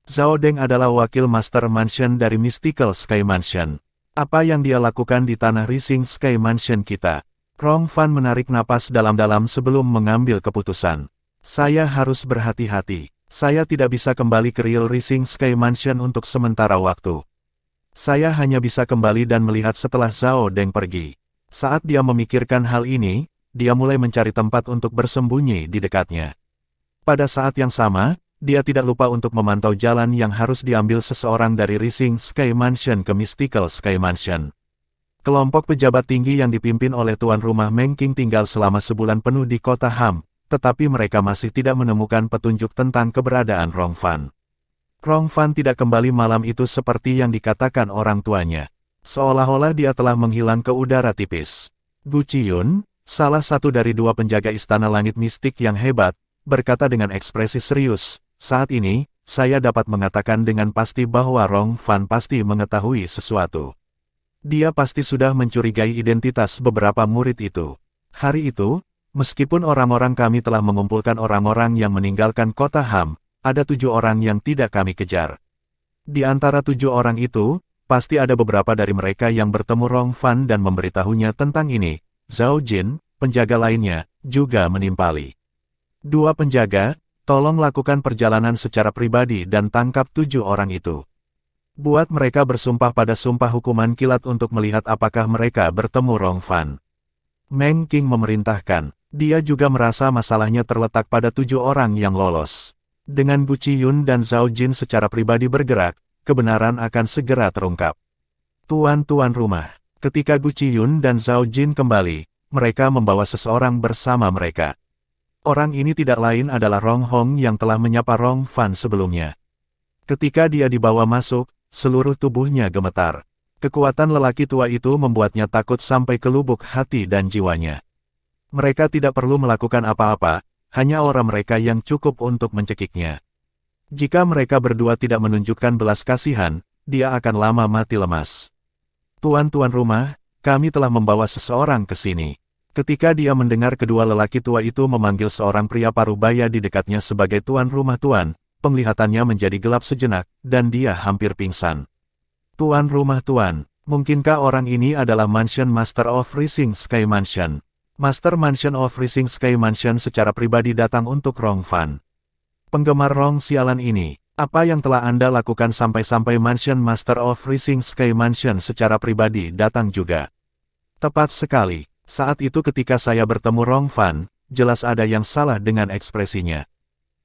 Zhao Deng adalah wakil Master Mansion dari Mystical Sky Mansion. Apa yang dia lakukan di tanah Rising Sky Mansion kita? Rong Fan menarik napas dalam-dalam sebelum mengambil keputusan. Saya harus berhati-hati. Saya tidak bisa kembali ke Real Rising Sky Mansion untuk sementara waktu. Saya hanya bisa kembali dan melihat setelah Zhao Deng pergi. Saat dia memikirkan hal ini, dia mulai mencari tempat untuk bersembunyi di dekatnya. Pada saat yang sama, dia tidak lupa untuk memantau jalan yang harus diambil seseorang dari Rising Sky Mansion ke Mystical Sky Mansion. Kelompok pejabat tinggi yang dipimpin oleh tuan rumah Meng Qing tinggal selama sebulan penuh di kota Ham, tetapi mereka masih tidak menemukan petunjuk tentang keberadaan Rong Fan. Rong Fan tidak kembali malam itu seperti yang dikatakan orang tuanya. Seolah-olah dia telah menghilang ke udara tipis. Gu Qiyun, salah satu dari dua penjaga istana langit mistik yang hebat, berkata dengan ekspresi serius, saat ini, saya dapat mengatakan dengan pasti bahwa Rong Fan pasti mengetahui sesuatu. Dia pasti sudah mencurigai identitas beberapa murid itu. Hari itu, meskipun orang-orang kami telah mengumpulkan orang-orang yang meninggalkan kota Ham, ada 7 orang yang tidak kami kejar. Di antara 7 orang itu, pasti ada beberapa dari mereka yang bertemu Rong Fan dan memberitahunya tentang ini. Zhao Jin, penjaga lainnya, juga menimpali. 2 penjaga, tolong lakukan perjalanan secara pribadi dan tangkap 7 orang itu. Buat mereka bersumpah pada sumpah hukuman kilat untuk melihat apakah mereka bertemu Rong Fan. Meng Qing memerintahkan. Dia juga merasa masalahnya terletak pada 7 orang yang lolos. Dengan Gu Qiyun dan Zhao Jin secara pribadi bergerak, kebenaran akan segera terungkap. Tuan-tuan rumah, ketika Gu Qiyun dan Zhao Jin kembali, mereka membawa seseorang bersama mereka. Orang ini tidak lain adalah Rong Hong yang telah menyapa Rong Fan sebelumnya. Ketika dia dibawa masuk, seluruh tubuhnya gemetar. Kekuatan lelaki tua itu membuatnya takut sampai ke lubuk hati dan jiwanya. Mereka tidak perlu melakukan apa-apa, hanya aura mereka yang cukup untuk mencekiknya. Jika mereka berdua tidak menunjukkan belas kasihan, dia akan lama mati lemas. Tuan-tuan rumah, kami telah membawa seseorang ke sini. Ketika dia mendengar kedua lelaki tua itu memanggil seorang pria parubaya di dekatnya sebagai tuan rumah tuan, penglihatannya menjadi gelap sejenak, dan dia hampir pingsan. Tuan rumah tuan, mungkinkah orang ini adalah Mansion Master of Rising Sky Mansion? Master Mansion of Rising Sky Mansion secara pribadi datang untuk Rong Fan. Penggemar Rong sialan ini, apa yang telah Anda lakukan sampai-sampai Mansion Master of Rising Sky Mansion secara pribadi datang juga? Tepat sekali. Saat itu ketika saya bertemu Rong Fan, jelas ada yang salah dengan ekspresinya.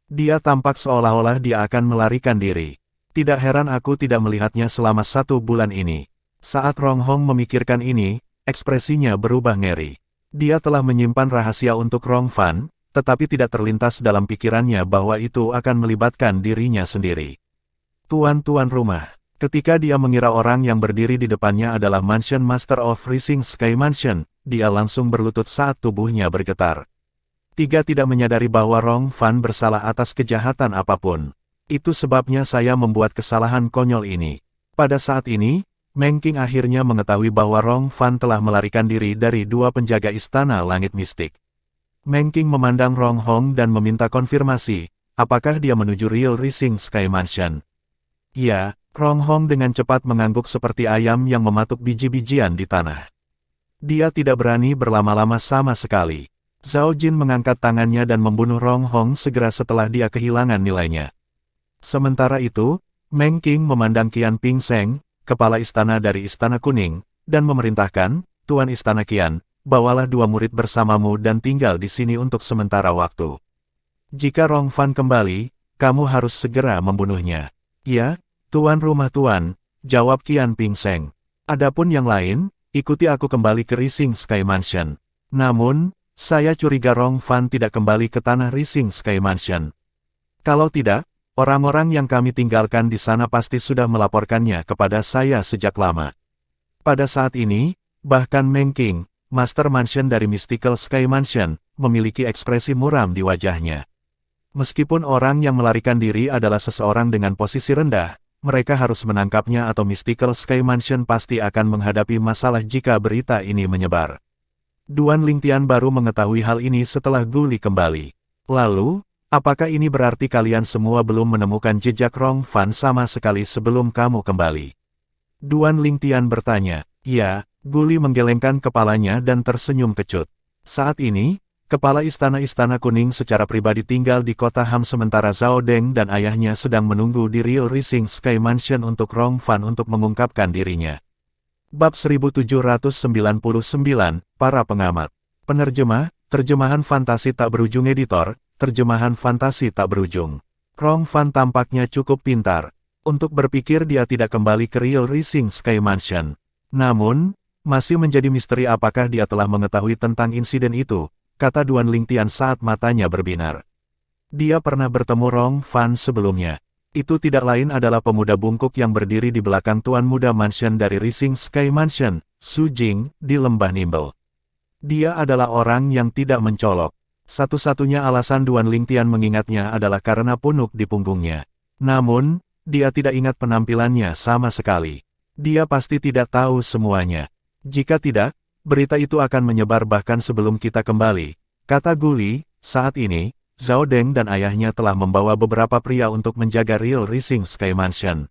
Dia tampak seolah-olah dia akan melarikan diri. Tidak heran aku tidak melihatnya selama 1 bulan ini. Saat Rong Hong memikirkan ini, ekspresinya berubah ngeri. Dia telah menyimpan rahasia untuk Rong Fan, tetapi tidak terlintas dalam pikirannya bahwa itu akan melibatkan dirinya sendiri. Tuan-tuan rumah, ketika dia mengira orang yang berdiri di depannya adalah Mansion Master of Rising Sky Mansion, dia langsung berlutut saat tubuhnya bergetar. Tiga tidak menyadari bahwa Rong Fan bersalah atas kejahatan apapun. Itu sebabnya saya membuat kesalahan konyol ini. Pada saat ini, Meng Qing akhirnya mengetahui bahwa Rong Fan telah melarikan diri dari 2 penjaga istana langit mistik. Meng Qing memandang Rong Hong dan meminta konfirmasi, apakah dia menuju Real Rising Sky Mansion. Ya, Rong Hong dengan cepat mengangguk seperti ayam yang mematuk biji-bijian di tanah. Dia tidak berani berlama-lama sama sekali. Zhao Jin mengangkat tangannya dan membunuh Rong Hong segera setelah dia kehilangan nilainya. Sementara itu, Meng Qing memandang Qian Ping Seng, kepala istana dari Istana Kuning, dan memerintahkan, Tuan Istana Qian, bawalah 2 murid bersamamu dan tinggal di sini untuk sementara waktu. Jika Rong Fan kembali, kamu harus segera membunuhnya. Ya, Tuan rumah tuan, jawab Qian Ping Seng. Adapun yang lain, ikuti aku kembali ke Rising Sky Mansion. Namun, saya curiga Rong Fan tidak kembali ke tanah Rising Sky Mansion. Kalau tidak, orang-orang yang kami tinggalkan di sana pasti sudah melaporkannya kepada saya sejak lama. Pada saat ini, bahkan Meng Qing, Master Mansion dari Mystical Sky Mansion, memiliki ekspresi muram di wajahnya. Meskipun orang yang melarikan diri adalah seseorang dengan posisi rendah, mereka harus menangkapnya atau Mystical Sky Mansion pasti akan menghadapi masalah jika berita ini menyebar. Duan Lingtian baru mengetahui hal ini setelah Guli kembali. Lalu, apakah ini berarti kalian semua belum menemukan jejak Rong Fan sama sekali sebelum kamu kembali? Duan Lingtian bertanya. Ya, Guli menggelengkan kepalanya dan tersenyum kecut. Saat ini, Kepala Istana Kuning secara pribadi tinggal di kota Ham sementara Zhao Deng dan ayahnya sedang menunggu di Real Rising Sky Mansion untuk Rong Fan untuk mengungkapkan dirinya. Bab 1799, Para Pengamat. Penerjemah, Terjemahan Fantasi Tak Berujung Editor, Terjemahan Fantasi Tak Berujung. Rong Fan tampaknya cukup pintar. Untuk berpikir dia tidak kembali ke Real Rising Sky Mansion. Namun, masih menjadi misteri apakah dia telah mengetahui tentang insiden itu, kata Duan Lingtian saat matanya berbinar. Dia pernah bertemu Rong Fan sebelumnya. Itu tidak lain adalah pemuda bungkuk yang berdiri di belakang Tuan Muda Mansion dari Rising Sky Mansion, Su Jing, di Lembah Nimble. Dia adalah orang yang tidak mencolok. Satu-satunya alasan Duan Lingtian mengingatnya adalah karena punuk di punggungnya. Namun, dia tidak ingat penampilannya sama sekali. Dia pasti tidak tahu semuanya. Jika tidak, berita itu akan menyebar bahkan sebelum kita kembali, kata Guli. Saat ini, Zhao Deng dan ayahnya telah membawa beberapa pria untuk menjaga Real Rising Sky Mansion.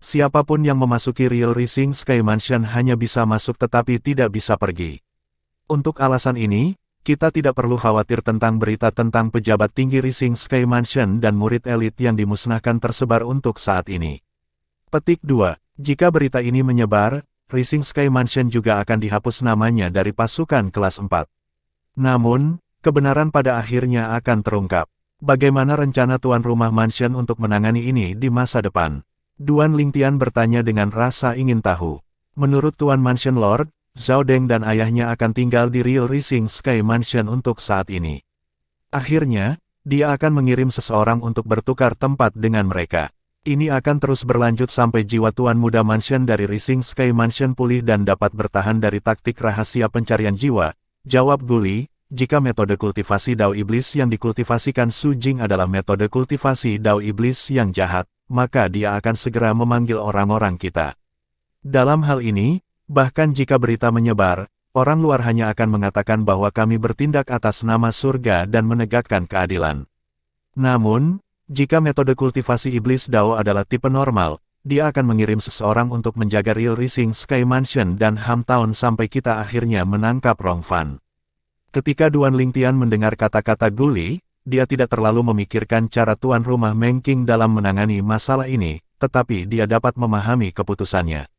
Siapapun yang memasuki Real Rising Sky Mansion hanya bisa masuk tetapi tidak bisa pergi. Untuk alasan ini, kita tidak perlu khawatir tentang berita tentang pejabat tinggi Rising Sky Mansion dan murid elit yang dimusnahkan tersebar untuk saat ini. Petik 2. Jika berita ini menyebar, Rising Sky Mansion juga akan dihapus namanya dari pasukan kelas 4. Namun, kebenaran pada akhirnya akan terungkap. Bagaimana rencana tuan rumah mansion untuk menangani ini di masa depan? Duan Lingtian bertanya dengan rasa ingin tahu. Menurut Tuan Mansion Lord, Zhao Deng dan ayahnya akan tinggal di Real Rising Sky Mansion untuk saat ini. Akhirnya, dia akan mengirim seseorang untuk bertukar tempat dengan mereka. Ini akan terus berlanjut sampai jiwa Tuan Muda Mansion dari Rising Sky Mansion pulih dan dapat bertahan dari taktik rahasia pencarian jiwa, jawab Guli. Jika metode kultivasi Dao Iblis yang dikultivasikan Su Jing adalah metode kultivasi Dao Iblis yang jahat, maka dia akan segera memanggil orang-orang kita. Dalam hal ini, bahkan jika berita menyebar, orang luar hanya akan mengatakan bahwa kami bertindak atas nama surga dan menegakkan keadilan. Namun, jika metode kultivasi iblis Dao adalah tipe normal, dia akan mengirim seseorang untuk menjaga Real Rising Sky Mansion dan Ham Town sampai kita akhirnya menangkap Rong Fan. Ketika Duan Lingtian mendengar kata-kata Guli, dia tidak terlalu memikirkan cara tuan rumah Meng Qing dalam menangani masalah ini, tetapi dia dapat memahami keputusannya.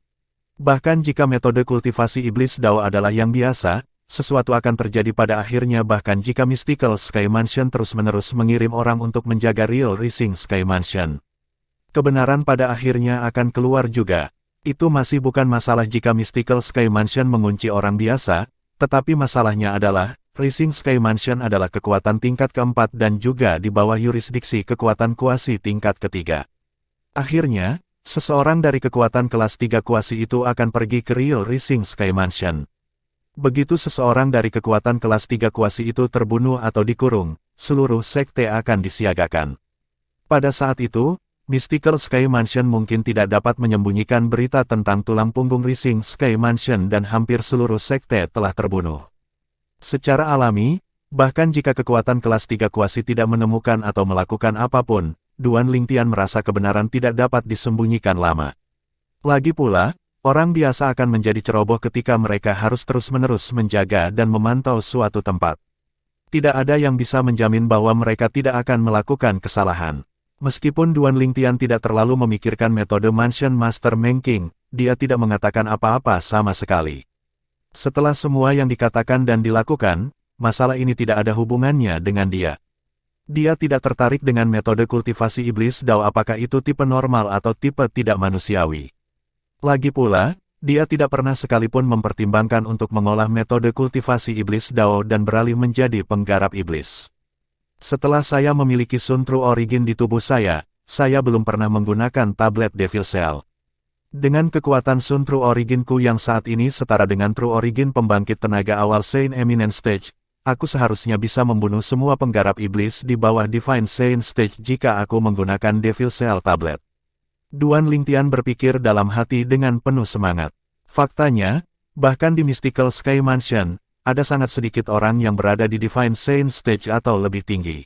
Bahkan jika metode kultivasi iblis Dao adalah yang biasa, sesuatu akan terjadi pada akhirnya bahkan jika Mystical Sky Mansion terus-menerus mengirim orang untuk menjaga Real Rising Sky Mansion. Kebenaran pada akhirnya akan keluar juga. Itu masih bukan masalah jika Mystical Sky Mansion mengunci orang biasa, tetapi masalahnya adalah, Rising Sky Mansion adalah kekuatan tingkat keempat dan juga di bawah yurisdiksi kekuatan kuasi tingkat ketiga. Akhirnya, seseorang dari kekuatan kelas 3 kuasi itu akan pergi ke Real Rising Sky Mansion. Begitu seseorang dari kekuatan kelas 3 kuasi itu terbunuh atau dikurung, seluruh sekte akan disiagakan. Pada saat itu, Mystical Sky Mansion mungkin tidak dapat menyembunyikan berita tentang tulang punggung Rising Sky Mansion dan hampir seluruh sekte telah terbunuh. Secara alami, bahkan jika kekuatan kelas 3 kuasi tidak menemukan atau melakukan apapun, Duan Lingtian merasa kebenaran tidak dapat disembunyikan lama. Lagi pula, orang biasa akan menjadi ceroboh ketika mereka harus terus-menerus menjaga dan memantau suatu tempat. Tidak ada yang bisa menjamin bahwa mereka tidak akan melakukan kesalahan. Meskipun Duan Lingtian tidak terlalu memikirkan metode Mansion Master Meng Qing, dia tidak mengatakan apa-apa sama sekali. Setelah semua yang dikatakan dan dilakukan, masalah ini tidak ada hubungannya dengan dia. Dia tidak tertarik dengan metode kultivasi iblis Dao apakah itu tipe normal atau tipe tidak manusiawi. Lagi pula, dia tidak pernah sekalipun mempertimbangkan untuk mengolah metode kultivasi iblis Dao dan beralih menjadi penggarap iblis. Setelah saya memiliki Sun True Origin di tubuh saya belum pernah menggunakan tablet Devil Cell. Dengan kekuatan Sun True Origin-ku yang saat ini setara dengan True Origin pembangkit tenaga awal Saint Eminent Stage, aku seharusnya bisa membunuh semua penggarap iblis di bawah Divine Saint Stage jika aku menggunakan Devil Cell Tablet. Duan Lingtian berpikir dalam hati dengan penuh semangat. Faktanya, bahkan di Mystical Sky Mansion, ada sangat sedikit orang yang berada di Divine Saint Stage atau lebih tinggi.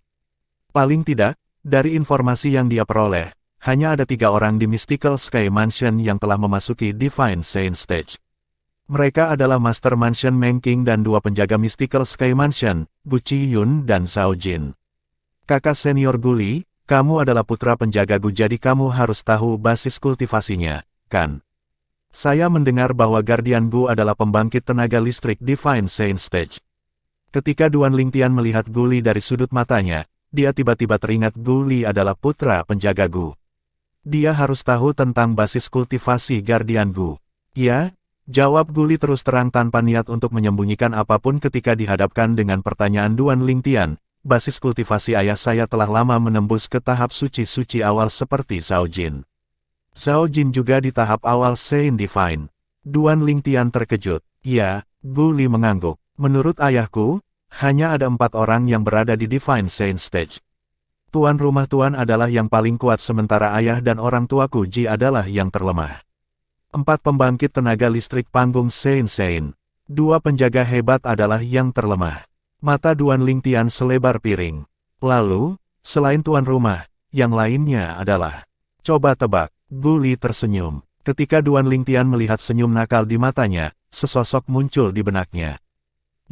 Paling tidak, dari informasi yang dia peroleh, hanya ada 3 orang di Mystical Sky Mansion yang telah memasuki Divine Saint Stage. Mereka adalah Master Mansion Meng Qing dan 2 penjaga Mystical Sky Mansion, Gu Qiyun dan Zhao Jin. Kakak senior Guli, kamu adalah putra penjaga Gu jadi kamu harus tahu basis kultivasinya, kan? Saya mendengar bahwa Guardian Gu adalah pembangkit tenaga listrik Divine Saint Stage. Ketika Duan Lingtian melihat Guli dari sudut matanya, dia tiba-tiba teringat Guli adalah putra penjaga Gu. Dia harus tahu tentang basis kultivasi Guardian Gu. Ya, jawab Guli terus terang tanpa niat untuk menyembunyikan apapun ketika dihadapkan dengan pertanyaan Duan Lingtian. Basis kultivasi ayah saya telah lama menembus ke tahap suci-suci awal seperti Zhao Jin. Zhao Jin juga di tahap awal Saint Divine. Duan Lingtian terkejut. Ya, Guli mengangguk. Menurut ayahku, hanya ada 4 orang yang berada di Divine Saint Stage. Tuan rumah Tuan adalah yang paling kuat sementara ayah dan orang tuaku Ji adalah yang terlemah. 4 pembangkit tenaga listrik panggung Saint. 2 penjaga hebat adalah yang terlemah. Mata Duan Lingtian selebar piring. Lalu, selain tuan rumah, yang lainnya adalah. Coba tebak, Guli tersenyum. Ketika Duan Lingtian melihat senyum nakal di matanya, sesosok muncul di benaknya.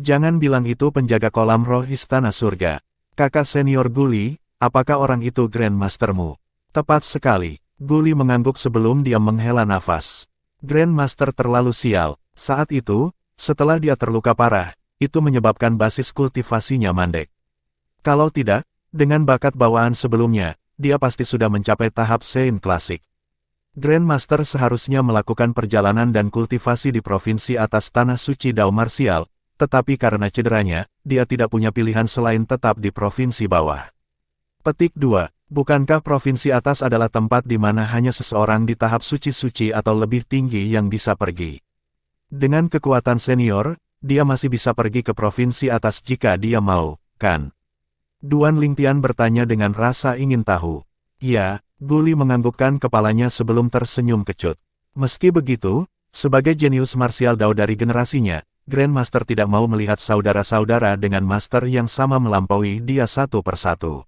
Jangan bilang itu penjaga kolam roh istana surga. Kakak senior Guli, apakah orang itu Grandmastermu? Tepat sekali, Guli mengangguk sebelum dia menghela nafas. Grandmaster terlalu sial. Saat itu, setelah dia terluka parah, itu menyebabkan basis kultivasinya mandek. Kalau tidak, dengan bakat bawaan sebelumnya, dia pasti sudah mencapai tahap Saint klasik. Grandmaster seharusnya melakukan perjalanan dan kultivasi di provinsi atas tanah suci Dao Marsial, tetapi karena cederanya, dia tidak punya pilihan selain tetap di provinsi bawah. Petik 2. Bukankah provinsi atas adalah tempat di mana hanya seseorang di tahap suci-suci atau lebih tinggi yang bisa pergi? Dengan kekuatan senior, dia masih bisa pergi ke provinsi atas jika dia mau, kan? Duan Lingtian bertanya dengan rasa ingin tahu. Ya, Guli menganggukkan kepalanya sebelum tersenyum kecut. Meski begitu, sebagai jenius marsial Dao dari generasinya, Grandmaster tidak mau melihat saudara-saudara dengan master yang sama melampaui dia satu persatu.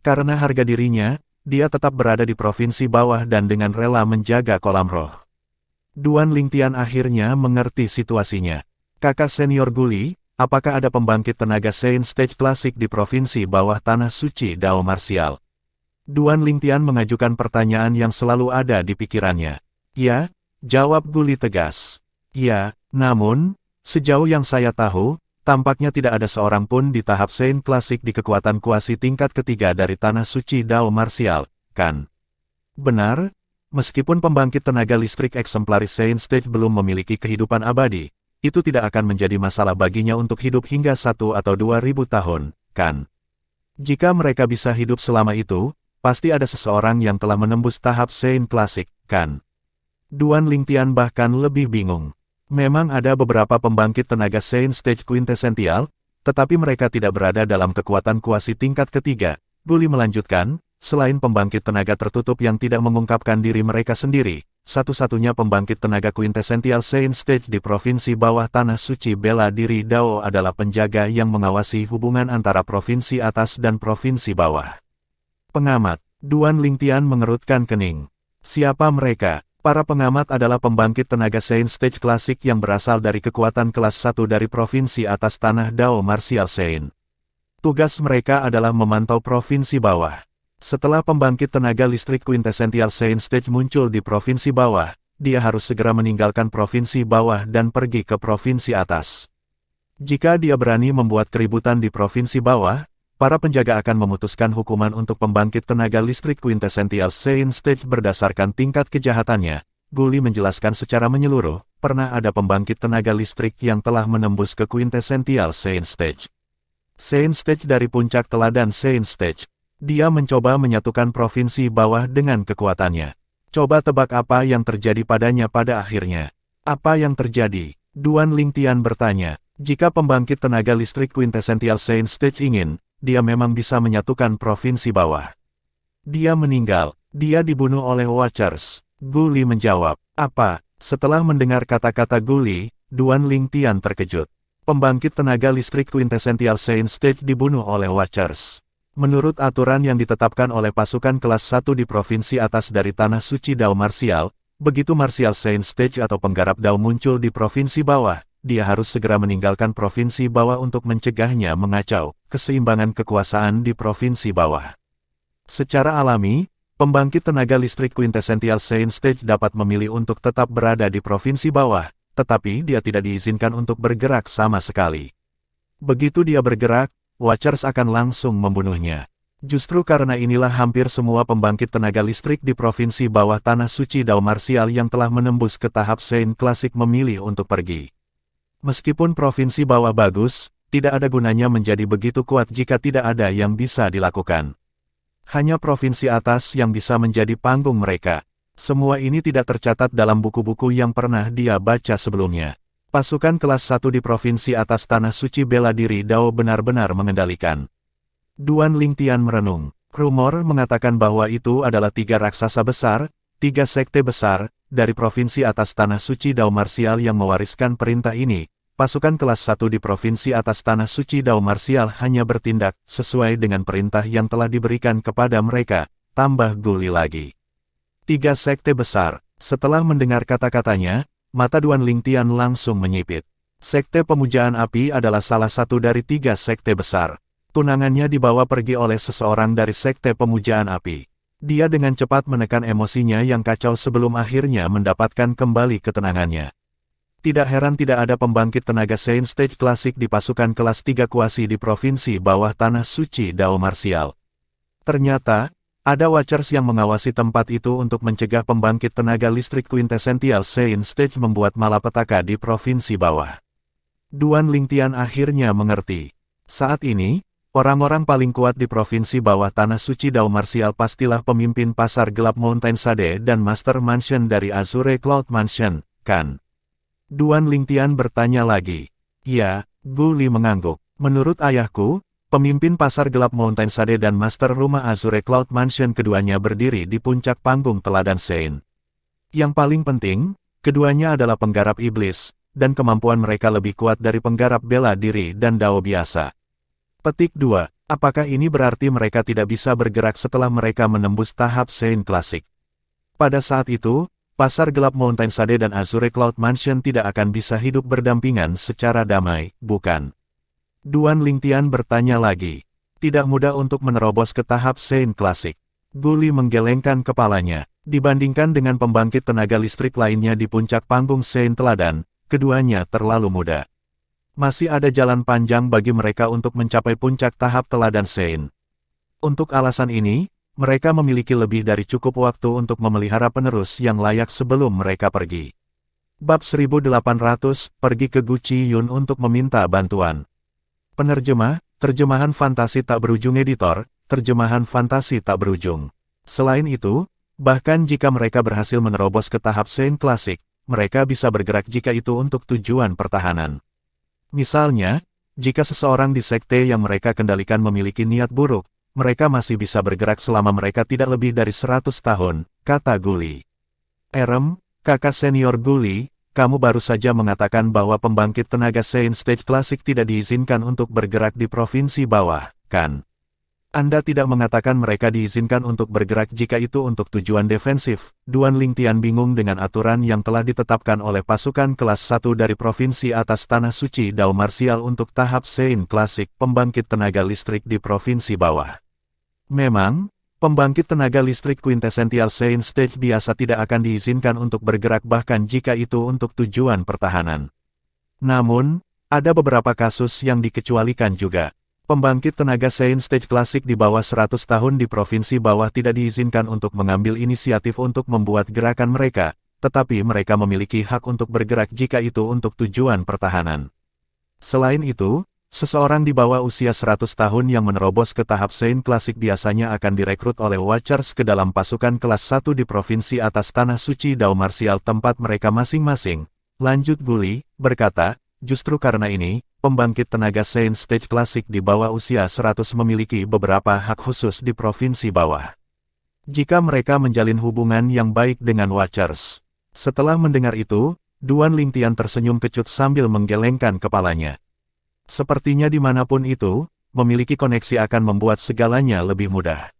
Karena harga dirinya, dia tetap berada di provinsi bawah dan dengan rela menjaga kolam roh. Duan Lingtian akhirnya mengerti situasinya. Kakak senior Guli, apakah ada pembangkit tenaga Saint Stage Klasik di provinsi bawah tanah suci Dao Martial? Duan Lingtian mengajukan pertanyaan yang selalu ada di pikirannya. Ya, jawab Guli tegas. Ya, namun, sejauh yang saya tahu, tampaknya tidak ada seorang pun di tahap Saint Klasik di kekuatan kuasi tingkat ketiga dari tanah suci Dao Martial, kan? Benar, meskipun pembangkit tenaga listrik eksemplaris Saint Stage belum memiliki kehidupan abadi, itu tidak akan menjadi masalah baginya untuk hidup hingga 1 atau 2.000 tahun, kan? Jika mereka bisa hidup selama itu, pasti ada seseorang yang telah menembus tahap Saint Klasik, kan? Duan Lingtian bahkan lebih bingung. Memang ada beberapa pembangkit tenaga Saint Stage kuintesential, tetapi mereka tidak berada dalam kekuatan kuasi tingkat ketiga. Guli melanjutkan, selain pembangkit tenaga tertutup yang tidak mengungkapkan diri mereka sendiri, satu-satunya pembangkit tenaga kuintesential Saint Stage di provinsi bawah tanah suci bela diri Dao adalah penjaga yang mengawasi hubungan antara provinsi atas dan provinsi bawah. Pengamat, Duan Lingtian mengerutkan kening. Siapa mereka? Para pengamat adalah pembangkit tenaga Saint Stage Klasik yang berasal dari kekuatan kelas 1 dari provinsi atas tanah Dao Martial Saint. Tugas mereka adalah memantau provinsi bawah. Setelah pembangkit tenaga listrik kuintesential Saint Stage muncul di provinsi bawah, dia harus segera meninggalkan provinsi bawah dan pergi ke provinsi atas. Jika dia berani membuat keributan di provinsi bawah, para penjaga akan memutuskan hukuman untuk pembangkit tenaga listrik kuintesential Saint Stage berdasarkan tingkat kejahatannya. Guli menjelaskan secara menyeluruh, pernah ada pembangkit tenaga listrik yang telah menembus ke kuintesential Saint Stage. Saint Stage dari puncak teladan Saint Stage. Dia mencoba menyatukan provinsi bawah dengan kekuatannya. Coba tebak apa yang terjadi padanya pada akhirnya. Apa yang terjadi? Duan Lingtian bertanya. Jika pembangkit tenaga listrik kuintesential Saint Stage ingin, dia memang bisa menyatukan provinsi bawah. Dia meninggal. Dia dibunuh oleh Watchers. Guli menjawab. Apa? Setelah mendengar kata-kata Guli, Duan Lingtian terkejut. Pembangkit tenaga listrik kuintesential Saint Stage dibunuh oleh Watchers. Menurut aturan yang ditetapkan oleh pasukan kelas 1 di provinsi atas dari tanah suci Dao Martial, begitu Martial Saint Stage atau penggarap Dao muncul di provinsi bawah, dia harus segera meninggalkan provinsi bawah untuk mencegahnya mengacau keseimbangan kekuasaan di provinsi bawah. Secara alami, pembangkit tenaga listrik kuintesential Saint Stage dapat memilih untuk tetap berada di provinsi bawah, tetapi dia tidak diizinkan untuk bergerak sama sekali. Begitu dia bergerak, Watchers akan langsung membunuhnya. Justru karena inilah hampir semua pembangkit tenaga listrik di provinsi bawah tanah suci Dao Martial yang telah menembus ke tahap Saint Klasik memilih untuk pergi. Meskipun provinsi bawah bagus, tidak ada gunanya menjadi begitu kuat jika tidak ada yang bisa dilakukan. Hanya provinsi atas yang bisa menjadi panggung mereka. Semua ini tidak tercatat dalam buku-buku yang pernah dia baca sebelumnya. Pasukan kelas 1 di provinsi atas tanah suci bela diri Dao benar-benar mengendalikan. Duan Lingtian merenung. Rumor mengatakan bahwa itu adalah 3 raksasa besar, 3 sekte besar, dari provinsi atas tanah suci Dao Martial yang mewariskan perintah ini. Pasukan kelas 1 di provinsi atas tanah suci Dao Martial hanya bertindak sesuai dengan perintah yang telah diberikan kepada mereka, tambah Guli lagi. 3 sekte besar. Setelah mendengar kata-katanya, mata Duan Lingtian langsung menyipit. Sekte Pemujaan Api adalah salah satu dari 3 sekte besar. Tunangannya dibawa pergi oleh seseorang dari Sekte Pemujaan Api. Dia dengan cepat menekan emosinya yang kacau sebelum akhirnya mendapatkan kembali ketenangannya. Tidak heran tidak ada pembangkit tenaga Saint Stage Klasik di pasukan kelas 3 kuasi di provinsi bawah tanah suci Dao Martial. Ternyata, ada Watchers yang mengawasi tempat itu untuk mencegah pembangkit tenaga listrik kuintesential Saint Stage membuat malapetaka di provinsi bawah. Duan Lingtian akhirnya mengerti. Saat ini, orang-orang paling kuat di provinsi bawah tanah suci Dao Martial pastilah pemimpin pasar gelap Mountain Sade dan Master Mansion dari Azure Cloud Mansion, kan? Duan Lingtian bertanya lagi. Ya, Guli mengangguk. Menurut ayahku, pemimpin pasar gelap Mountain Sade dan Master Rumah Azure Cloud Mansion keduanya berdiri di puncak panggung teladan Saint. Yang paling penting, keduanya adalah penggarap iblis, dan kemampuan mereka lebih kuat dari penggarap bela diri dan Dao biasa. Petik 2. Apakah ini berarti mereka tidak bisa bergerak setelah mereka menembus tahap Sein klasik? Pada saat itu, pasar gelap Mountain Sade dan Azure Cloud Mansion tidak akan bisa hidup berdampingan secara damai, bukan? Duan Lingtian bertanya lagi. Tidak mudah untuk menerobos ke tahap Sein klasik. Guli menggelengkan kepalanya. Dibandingkan dengan pembangkit tenaga listrik lainnya di puncak panggung Sein Teladan, keduanya terlalu muda. Masih ada jalan panjang bagi mereka untuk mencapai puncak tahap Teladan Sein. Untuk alasan ini, mereka memiliki lebih dari cukup waktu untuk memelihara penerus yang layak sebelum mereka pergi. Bab 1800, pergi ke Guci Yun untuk meminta bantuan. Penerjemah, terjemahan fantasi tak berujung editor, terjemahan fantasi tak berujung. Selain itu, bahkan jika mereka berhasil menerobos ke tahap Sein klasik, mereka bisa bergerak jika itu untuk tujuan pertahanan. Misalnya, jika seseorang di sekte yang mereka kendalikan memiliki niat buruk, mereka masih bisa bergerak selama mereka tidak lebih dari 100 tahun, kata Guli. Erem, kakak senior Guli, kamu baru saja mengatakan bahwa pembangkit tenaga Sein Stage klasik tidak diizinkan untuk bergerak di provinsi bawah, kan? Anda tidak mengatakan mereka diizinkan untuk bergerak jika itu untuk tujuan defensif. Duan Lingtian bingung dengan aturan yang telah ditetapkan oleh pasukan kelas 1 dari provinsi atas Tanah Suci Dao Marsial untuk tahap Sein klasik pembangkit tenaga listrik di provinsi bawah. Memang, pembangkit tenaga listrik quintessential Sein Stage biasa tidak akan diizinkan untuk bergerak bahkan jika itu untuk tujuan pertahanan. Namun, ada beberapa kasus yang dikecualikan juga. Pembangkit tenaga Sein Stage klasik di bawah 100 tahun di provinsi bawah tidak diizinkan untuk mengambil inisiatif untuk membuat gerakan mereka, tetapi mereka memiliki hak untuk bergerak jika itu untuk tujuan pertahanan. Selain itu, seseorang di bawah usia 100 tahun yang menerobos ke tahap Sein klasik biasanya akan direkrut oleh Watchers ke dalam pasukan kelas 1 di provinsi atas Tanah Suci Dao Marsial tempat mereka masing-masing. Lanjut Guli, berkata, justru karena ini, pembangkit tenaga Sein Stage klasik di bawah usia 100 memiliki beberapa hak khusus di provinsi bawah. Jika mereka menjalin hubungan yang baik dengan Watchers. Setelah mendengar itu, Duan Lingtian tersenyum kecut sambil menggelengkan kepalanya. Sepertinya dimanapun itu, memiliki koneksi akan membuat segalanya lebih mudah.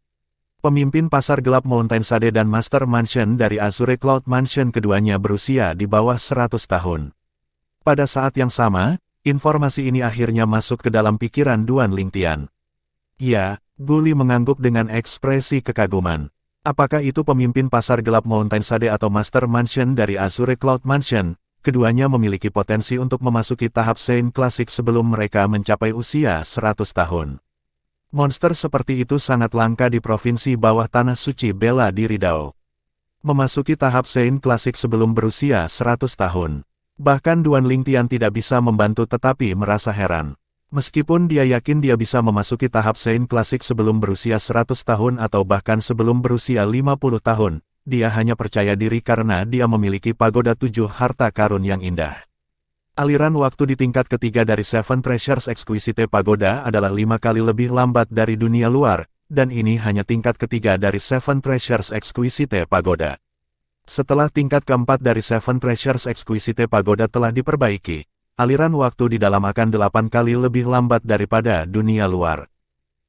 Pemimpin pasar gelap Mountain Sade dan Master Mansion dari Azure Cloud Mansion keduanya berusia di bawah 100 tahun. Pada saat yang sama, informasi ini akhirnya masuk ke dalam pikiran Duan Lingtian. Ya, Guli mengangguk dengan ekspresi kekaguman. Apakah itu pemimpin pasar gelap Mountain Sade atau Master Mansion dari Azure Cloud Mansion? Keduanya memiliki potensi untuk memasuki tahap Sein klasik sebelum mereka mencapai usia 100 tahun. Monster seperti itu sangat langka di provinsi bawah Tanah Suci Bela Diri Dao. Memasuki tahap Sein klasik sebelum berusia 100 tahun. Bahkan Duan Lingtian tidak bisa membantu tetapi merasa heran. Meskipun dia yakin dia bisa memasuki tahap Sein klasik sebelum berusia 100 tahun atau bahkan sebelum berusia 50 tahun, dia hanya percaya diri karena dia memiliki pagoda 7 harta karun yang indah. Aliran waktu di tingkat ketiga dari Seven Treasures Exquisite Pagoda adalah 5 kali lebih lambat dari dunia luar, dan ini hanya tingkat ketiga dari Seven Treasures Exquisite Pagoda. Setelah tingkat keempat dari Seven Treasures Exquisite Pagoda telah diperbaiki, aliran waktu di dalam akan 8 kali lebih lambat daripada dunia luar.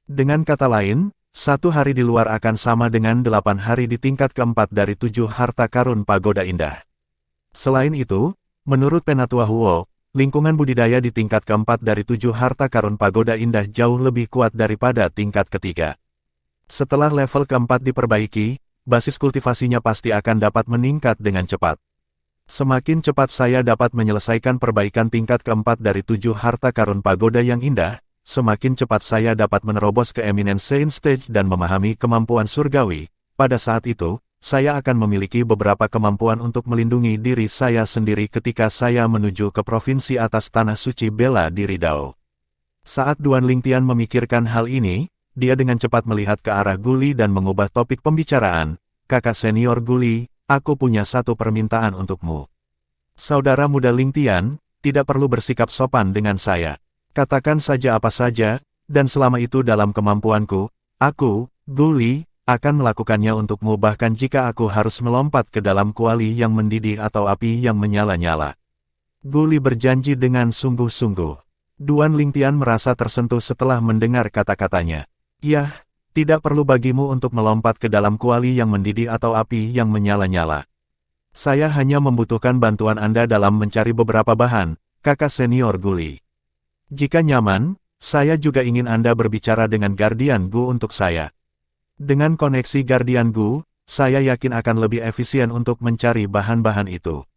Dengan kata lain, 1 hari di luar akan sama dengan 8 hari di tingkat keempat dari 7 harta karun Pagoda Indah. Selain itu, menurut Penatua Huo, lingkungan budidaya di tingkat keempat dari 7 harta karun Pagoda Indah jauh lebih kuat daripada tingkat ketiga. Setelah level keempat diperbaiki, basis kultivasinya pasti akan dapat meningkat dengan cepat. Semakin cepat saya dapat menyelesaikan perbaikan tingkat keempat dari 7 harta karun Pagoda yang indah, semakin cepat saya dapat menerobos ke Eminent Sein Stage dan memahami kemampuan surgawi. Pada saat itu, saya akan memiliki beberapa kemampuan untuk melindungi diri saya sendiri ketika saya menuju ke provinsi atas Tanah Suci Bela Diri Dao. Saat Duan Lingtian memikirkan hal ini, dia dengan cepat melihat ke arah Guli dan mengubah topik pembicaraan. Kakak senior Guli, aku punya satu permintaan untukmu. Saudara muda Lingtian, tidak perlu bersikap sopan dengan saya. Katakan saja apa saja, dan selama itu dalam kemampuanku, aku, Guli, akan melakukannya untukmu bahkan jika aku harus melompat ke dalam kuali yang mendidih atau api yang menyala-nyala. Guli berjanji dengan sungguh-sungguh. Duan Lingtian merasa tersentuh setelah mendengar kata-katanya. Yah, tidak perlu bagimu untuk melompat ke dalam kuali yang mendidih atau api yang menyala-nyala. Saya hanya membutuhkan bantuan Anda dalam mencari beberapa bahan, kakak senior Guli. Jika nyaman, saya juga ingin Anda berbicara dengan Guardian Gu untuk saya. Dengan koneksi Guardian Gu, saya yakin akan lebih efisien untuk mencari bahan-bahan itu.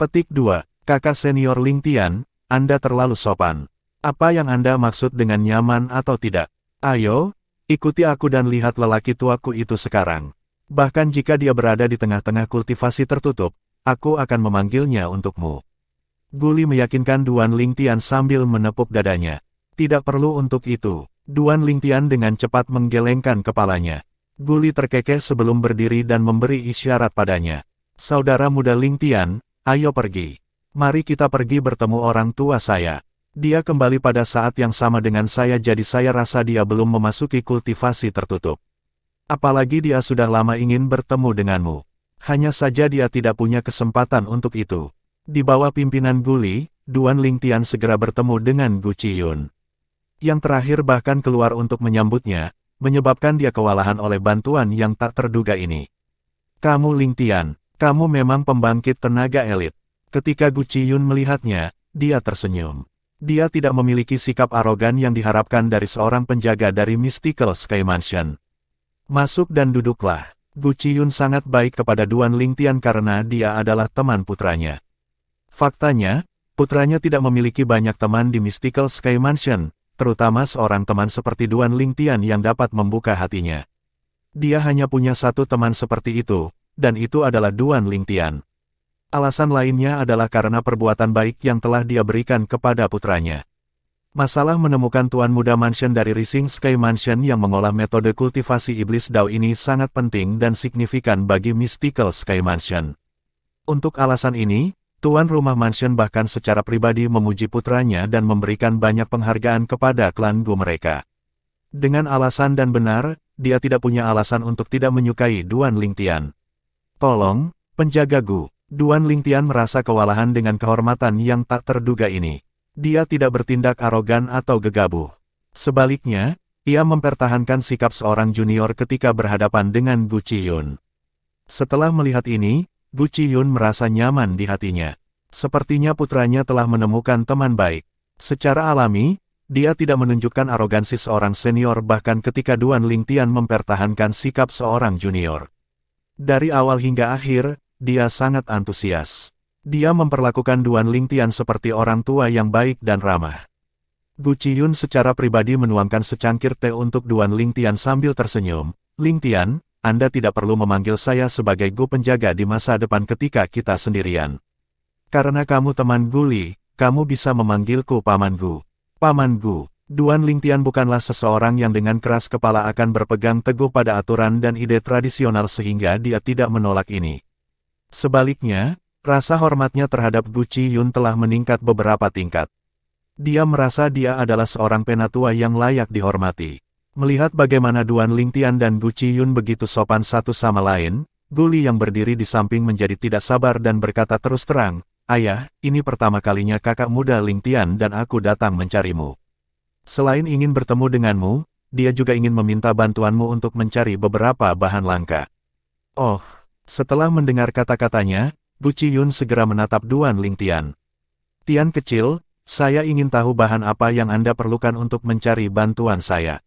Petik 2. Kakak senior Lingtian, Anda terlalu sopan. Apa yang Anda maksud dengan nyaman atau tidak? Ayo, ikuti aku dan lihat lelaki tuaku itu sekarang. Bahkan jika dia berada di tengah-tengah kultivasi tertutup, aku akan memanggilnya untukmu. Guli meyakinkan Duan Lingtian sambil menepuk dadanya. Tidak perlu untuk itu. Duan Lingtian dengan cepat menggelengkan kepalanya. Guli terkekeh sebelum berdiri dan memberi isyarat padanya. Saudara muda Lingtian, ayo pergi. Mari kita pergi bertemu orang tua saya. Dia kembali pada saat yang sama dengan saya, jadi saya rasa dia belum memasuki kultivasi tertutup. Apalagi dia sudah lama ingin bertemu denganmu. Hanya saja dia tidak punya kesempatan untuk itu. Di bawah pimpinan Guli, Duan Lingtian segera bertemu dengan Gu Qiyun. Yang terakhir bahkan keluar untuk menyambutnya, menyebabkan dia kewalahan oleh bantuan yang tak terduga ini. Kamu Lingtian, kamu memang pembangkit tenaga elit. Ketika Gu Qiyun melihatnya, dia tersenyum. Dia tidak memiliki sikap arogan yang diharapkan dari seorang penjaga dari Mystical Sky Mansion. Masuk dan duduklah. Gu Qiyun sangat baik kepada Duan Lingtian karena dia adalah teman putranya. Faktanya, putranya tidak memiliki banyak teman di Mystical Sky Mansion, terutama seorang teman seperti Duan Lingtian yang dapat membuka hatinya. Dia hanya punya satu teman seperti itu, dan itu adalah Duan Lingtian. Alasan lainnya adalah karena perbuatan baik yang telah dia berikan kepada putranya. Masalah menemukan Tuan Muda Mansion dari Rising Sky Mansion yang mengolah metode kultivasi iblis Dao ini sangat penting dan signifikan bagi Mystical Sky Mansion. Untuk alasan ini, Tuan Rumah Mansion bahkan secara pribadi memuji putranya dan memberikan banyak penghargaan kepada klan Gu mereka. Dengan alasan dan benar, dia tidak punya alasan untuk tidak menyukai Duan Lingtian. Tolong, penjaga Gu. Duan Lingtian merasa kewalahan dengan kehormatan yang tak terduga ini. Dia tidak bertindak arogan atau gegabah. Sebaliknya, ia mempertahankan sikap seorang junior ketika berhadapan dengan Gu Qiyun. Setelah melihat ini, Gu Qiyun merasa nyaman di hatinya. Sepertinya putranya telah menemukan teman baik. Secara alami, dia tidak menunjukkan arogansi seorang senior bahkan ketika Duan Lingtian mempertahankan sikap seorang junior. Dari awal hingga akhir, dia sangat antusias. Dia memperlakukan Duan Lingtian seperti orang tua yang baik dan ramah. Gu Qiyun secara pribadi menuangkan secangkir teh untuk Duan Lingtian sambil tersenyum. Lingtian, Anda tidak perlu memanggil saya sebagai Gu penjaga di masa depan ketika kita sendirian. Karena kamu teman Guli, kamu bisa memanggilku Paman Gu. Paman Gu. Duan Lingtian bukanlah seseorang yang dengan keras kepala akan berpegang teguh pada aturan dan ide tradisional sehingga dia tidak menolak ini. Sebaliknya, rasa hormatnya terhadap Gu Qiyun telah meningkat beberapa tingkat. Dia merasa dia adalah seorang penatua yang layak dihormati. Melihat bagaimana Duan Lingtian dan Gu Qiyun begitu sopan satu sama lain, Guli yang berdiri di samping menjadi tidak sabar dan berkata terus terang, "Ayah, ini pertama kalinya kakak muda Lingtian dan aku datang mencarimu. Selain ingin bertemu denganmu, dia juga ingin meminta bantuanmu untuk mencari beberapa bahan langka." Oh, setelah mendengar kata-katanya, Gu Qiyun segera menatap Duan Lingtian. "Tian kecil, saya ingin tahu bahan apa yang Anda perlukan untuk mencari bantuan saya."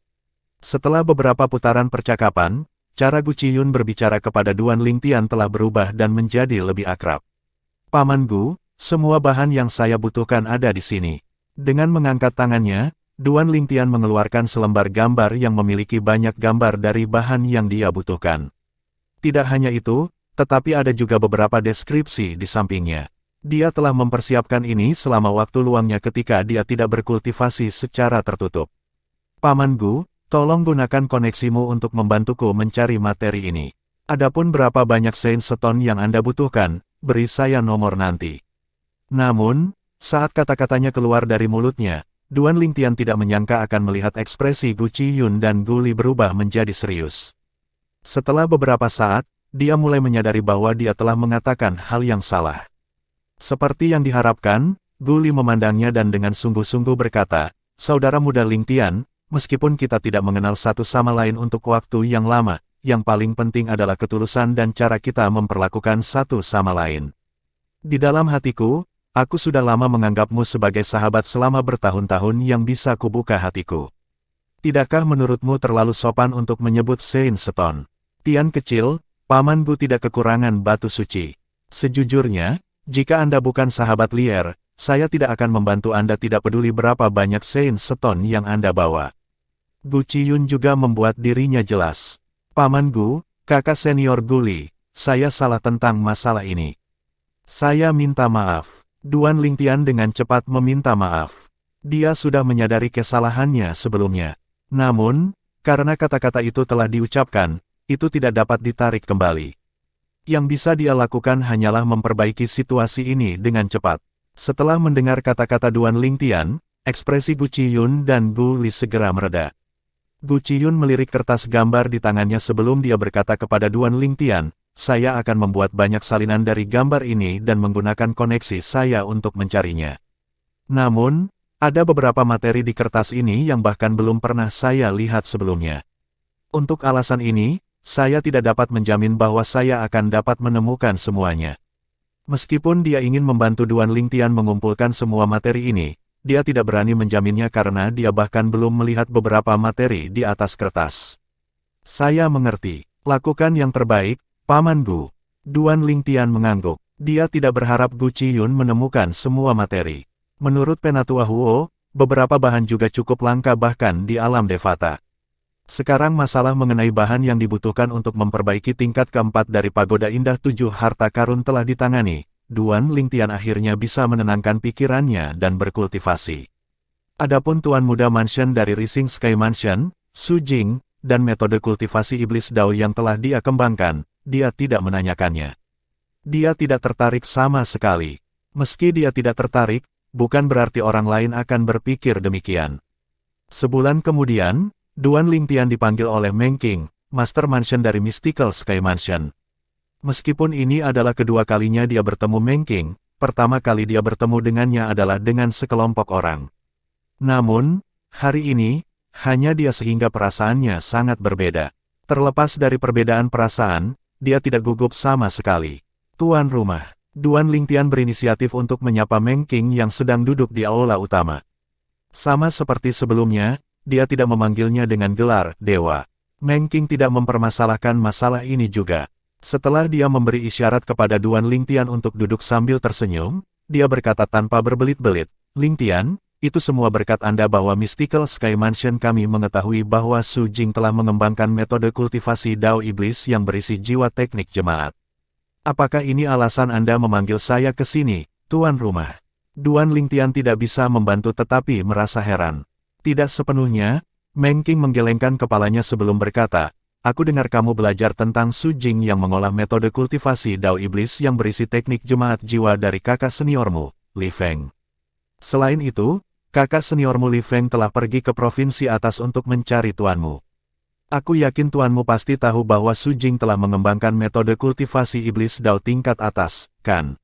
Setelah beberapa putaran percakapan, cara Gu Qiyun berbicara kepada Duan Lingtian telah berubah dan menjadi lebih akrab. "Paman Gu, semua bahan yang saya butuhkan ada di sini." Dengan mengangkat tangannya, Duan Lingtian mengeluarkan selembar gambar yang memiliki banyak gambar dari bahan yang dia butuhkan. Tidak hanya itu, tetapi ada juga beberapa deskripsi di sampingnya. Dia telah mempersiapkan ini selama waktu luangnya ketika dia tidak berkultivasi secara tertutup. "Paman Gu, tolong gunakan koneksimu untuk membantuku mencari materi ini. Adapun berapa banyak Saint Stone yang Anda butuhkan, beri saya nomor nanti." Namun, saat kata-katanya keluar dari mulutnya, Duan Lingtian tidak menyangka akan melihat ekspresi Gu Qiyun dan Guli berubah menjadi serius. Setelah beberapa saat, dia mulai menyadari bahwa dia telah mengatakan hal yang salah. Seperti yang diharapkan, Gu Li memandangnya dan dengan sungguh-sungguh berkata, "Saudara muda Ling Tian, meskipun kita tidak mengenal satu sama lain untuk waktu yang lama, yang paling penting adalah ketulusan dan cara kita memperlakukan satu sama lain. Di dalam hatiku, aku sudah lama menganggapmu sebagai sahabat selama bertahun-tahun yang bisa kubuka hatiku. Tidakkah menurutmu terlalu sopan untuk menyebut Saint Stone? Tian kecil, Paman Gu tidak kekurangan batu suci. Sejujurnya, jika Anda bukan sahabat liar, saya tidak akan membantu Anda tidak peduli berapa banyak Saint Stone yang Anda bawa." Gu Qiyun juga membuat dirinya jelas. "Paman Gu, kakak senior Gu Li, saya salah tentang masalah ini. Saya minta maaf." Duan Lingtian dengan cepat meminta maaf. Dia sudah menyadari kesalahannya sebelumnya. Namun, karena kata-kata itu telah diucapkan, itu tidak dapat ditarik kembali. Yang bisa dia lakukan hanyalah memperbaiki situasi ini dengan cepat. Setelah mendengar kata-kata Duan Lingtian, ekspresi Gu Qiyun dan Gu Li segera mereda. Gu Qiyun melirik kertas gambar di tangannya sebelum dia berkata kepada Duan Lingtian, "Saya akan membuat banyak salinan dari gambar ini dan menggunakan koneksi saya untuk mencarinya. Namun, ada beberapa materi di kertas ini yang bahkan belum pernah saya lihat sebelumnya. Untuk alasan ini, saya tidak dapat menjamin bahwa saya akan dapat menemukan semuanya." Meskipun dia ingin membantu Duan Lingtian mengumpulkan semua materi ini, dia tidak berani menjaminnya karena dia bahkan belum melihat beberapa materi di atas kertas. "Saya mengerti. Lakukan yang terbaik, Paman Gu." Duan Lingtian mengangguk. Dia tidak berharap Gu Qiyun menemukan semua materi. Menurut Penatua Huo, beberapa bahan juga cukup langka bahkan di alam Devata. Sekarang masalah mengenai bahan yang dibutuhkan untuk memperbaiki tingkat keempat dari Pagoda Indah 7 Harta Karun telah ditangani. Duan Lingtian akhirnya bisa menenangkan pikirannya dan berkultivasi. Adapun Tuan Muda Mansion dari Rising Sky Mansion, Su Jing, dan metode kultivasi iblis Dao yang telah dia kembangkan, dia tidak menanyakannya. Dia tidak tertarik sama sekali. Meski dia tidak tertarik, bukan berarti orang lain akan berpikir demikian. Sebulan kemudian, Duan Lingtian dipanggil oleh Meng Qing, Master Mansion dari Mystical Sky Mansion. Meskipun ini adalah kedua kalinya dia bertemu Meng Qing, pertama kali dia bertemu dengannya adalah dengan sekelompok orang. Namun, hari ini, hanya dia sehingga perasaannya sangat berbeda. Terlepas dari perbedaan perasaan, dia tidak gugup sama sekali. "Tuan rumah." Duan Lingtian berinisiatif untuk menyapa Meng Qing yang sedang duduk di aula utama. Sama seperti sebelumnya, dia tidak memanggilnya dengan gelar dewa. Meng Qing tidak mempermasalahkan masalah ini juga. Setelah dia memberi isyarat kepada Duan Lingtian untuk duduk sambil tersenyum, dia berkata tanpa berbelit-belit, "Lingtian, itu semua berkat Anda bahwa Mystical Sky Mansion kami mengetahui bahwa Su Jing telah mengembangkan metode kultivasi Dao Iblis yang berisi jiwa teknik jemaat. Apakah ini alasan Anda memanggil saya ke sini, Tuan rumah?" Duan Lingtian tidak bisa membantu tetapi merasa heran. Tidak sepenuhnya, Meng Qing menggelengkan kepalanya sebelum berkata, "Aku dengar kamu belajar tentang Su Jing yang mengolah metode kultivasi Dao Iblis yang berisi teknik jemaat jiwa dari kakak seniormu, Li Feng. Selain itu, kakak seniormu Li Feng telah pergi ke provinsi atas untuk mencari tuanmu. Aku yakin tuanmu pasti tahu bahwa Su Jing telah mengembangkan metode kultivasi iblis Dao tingkat atas, kan?"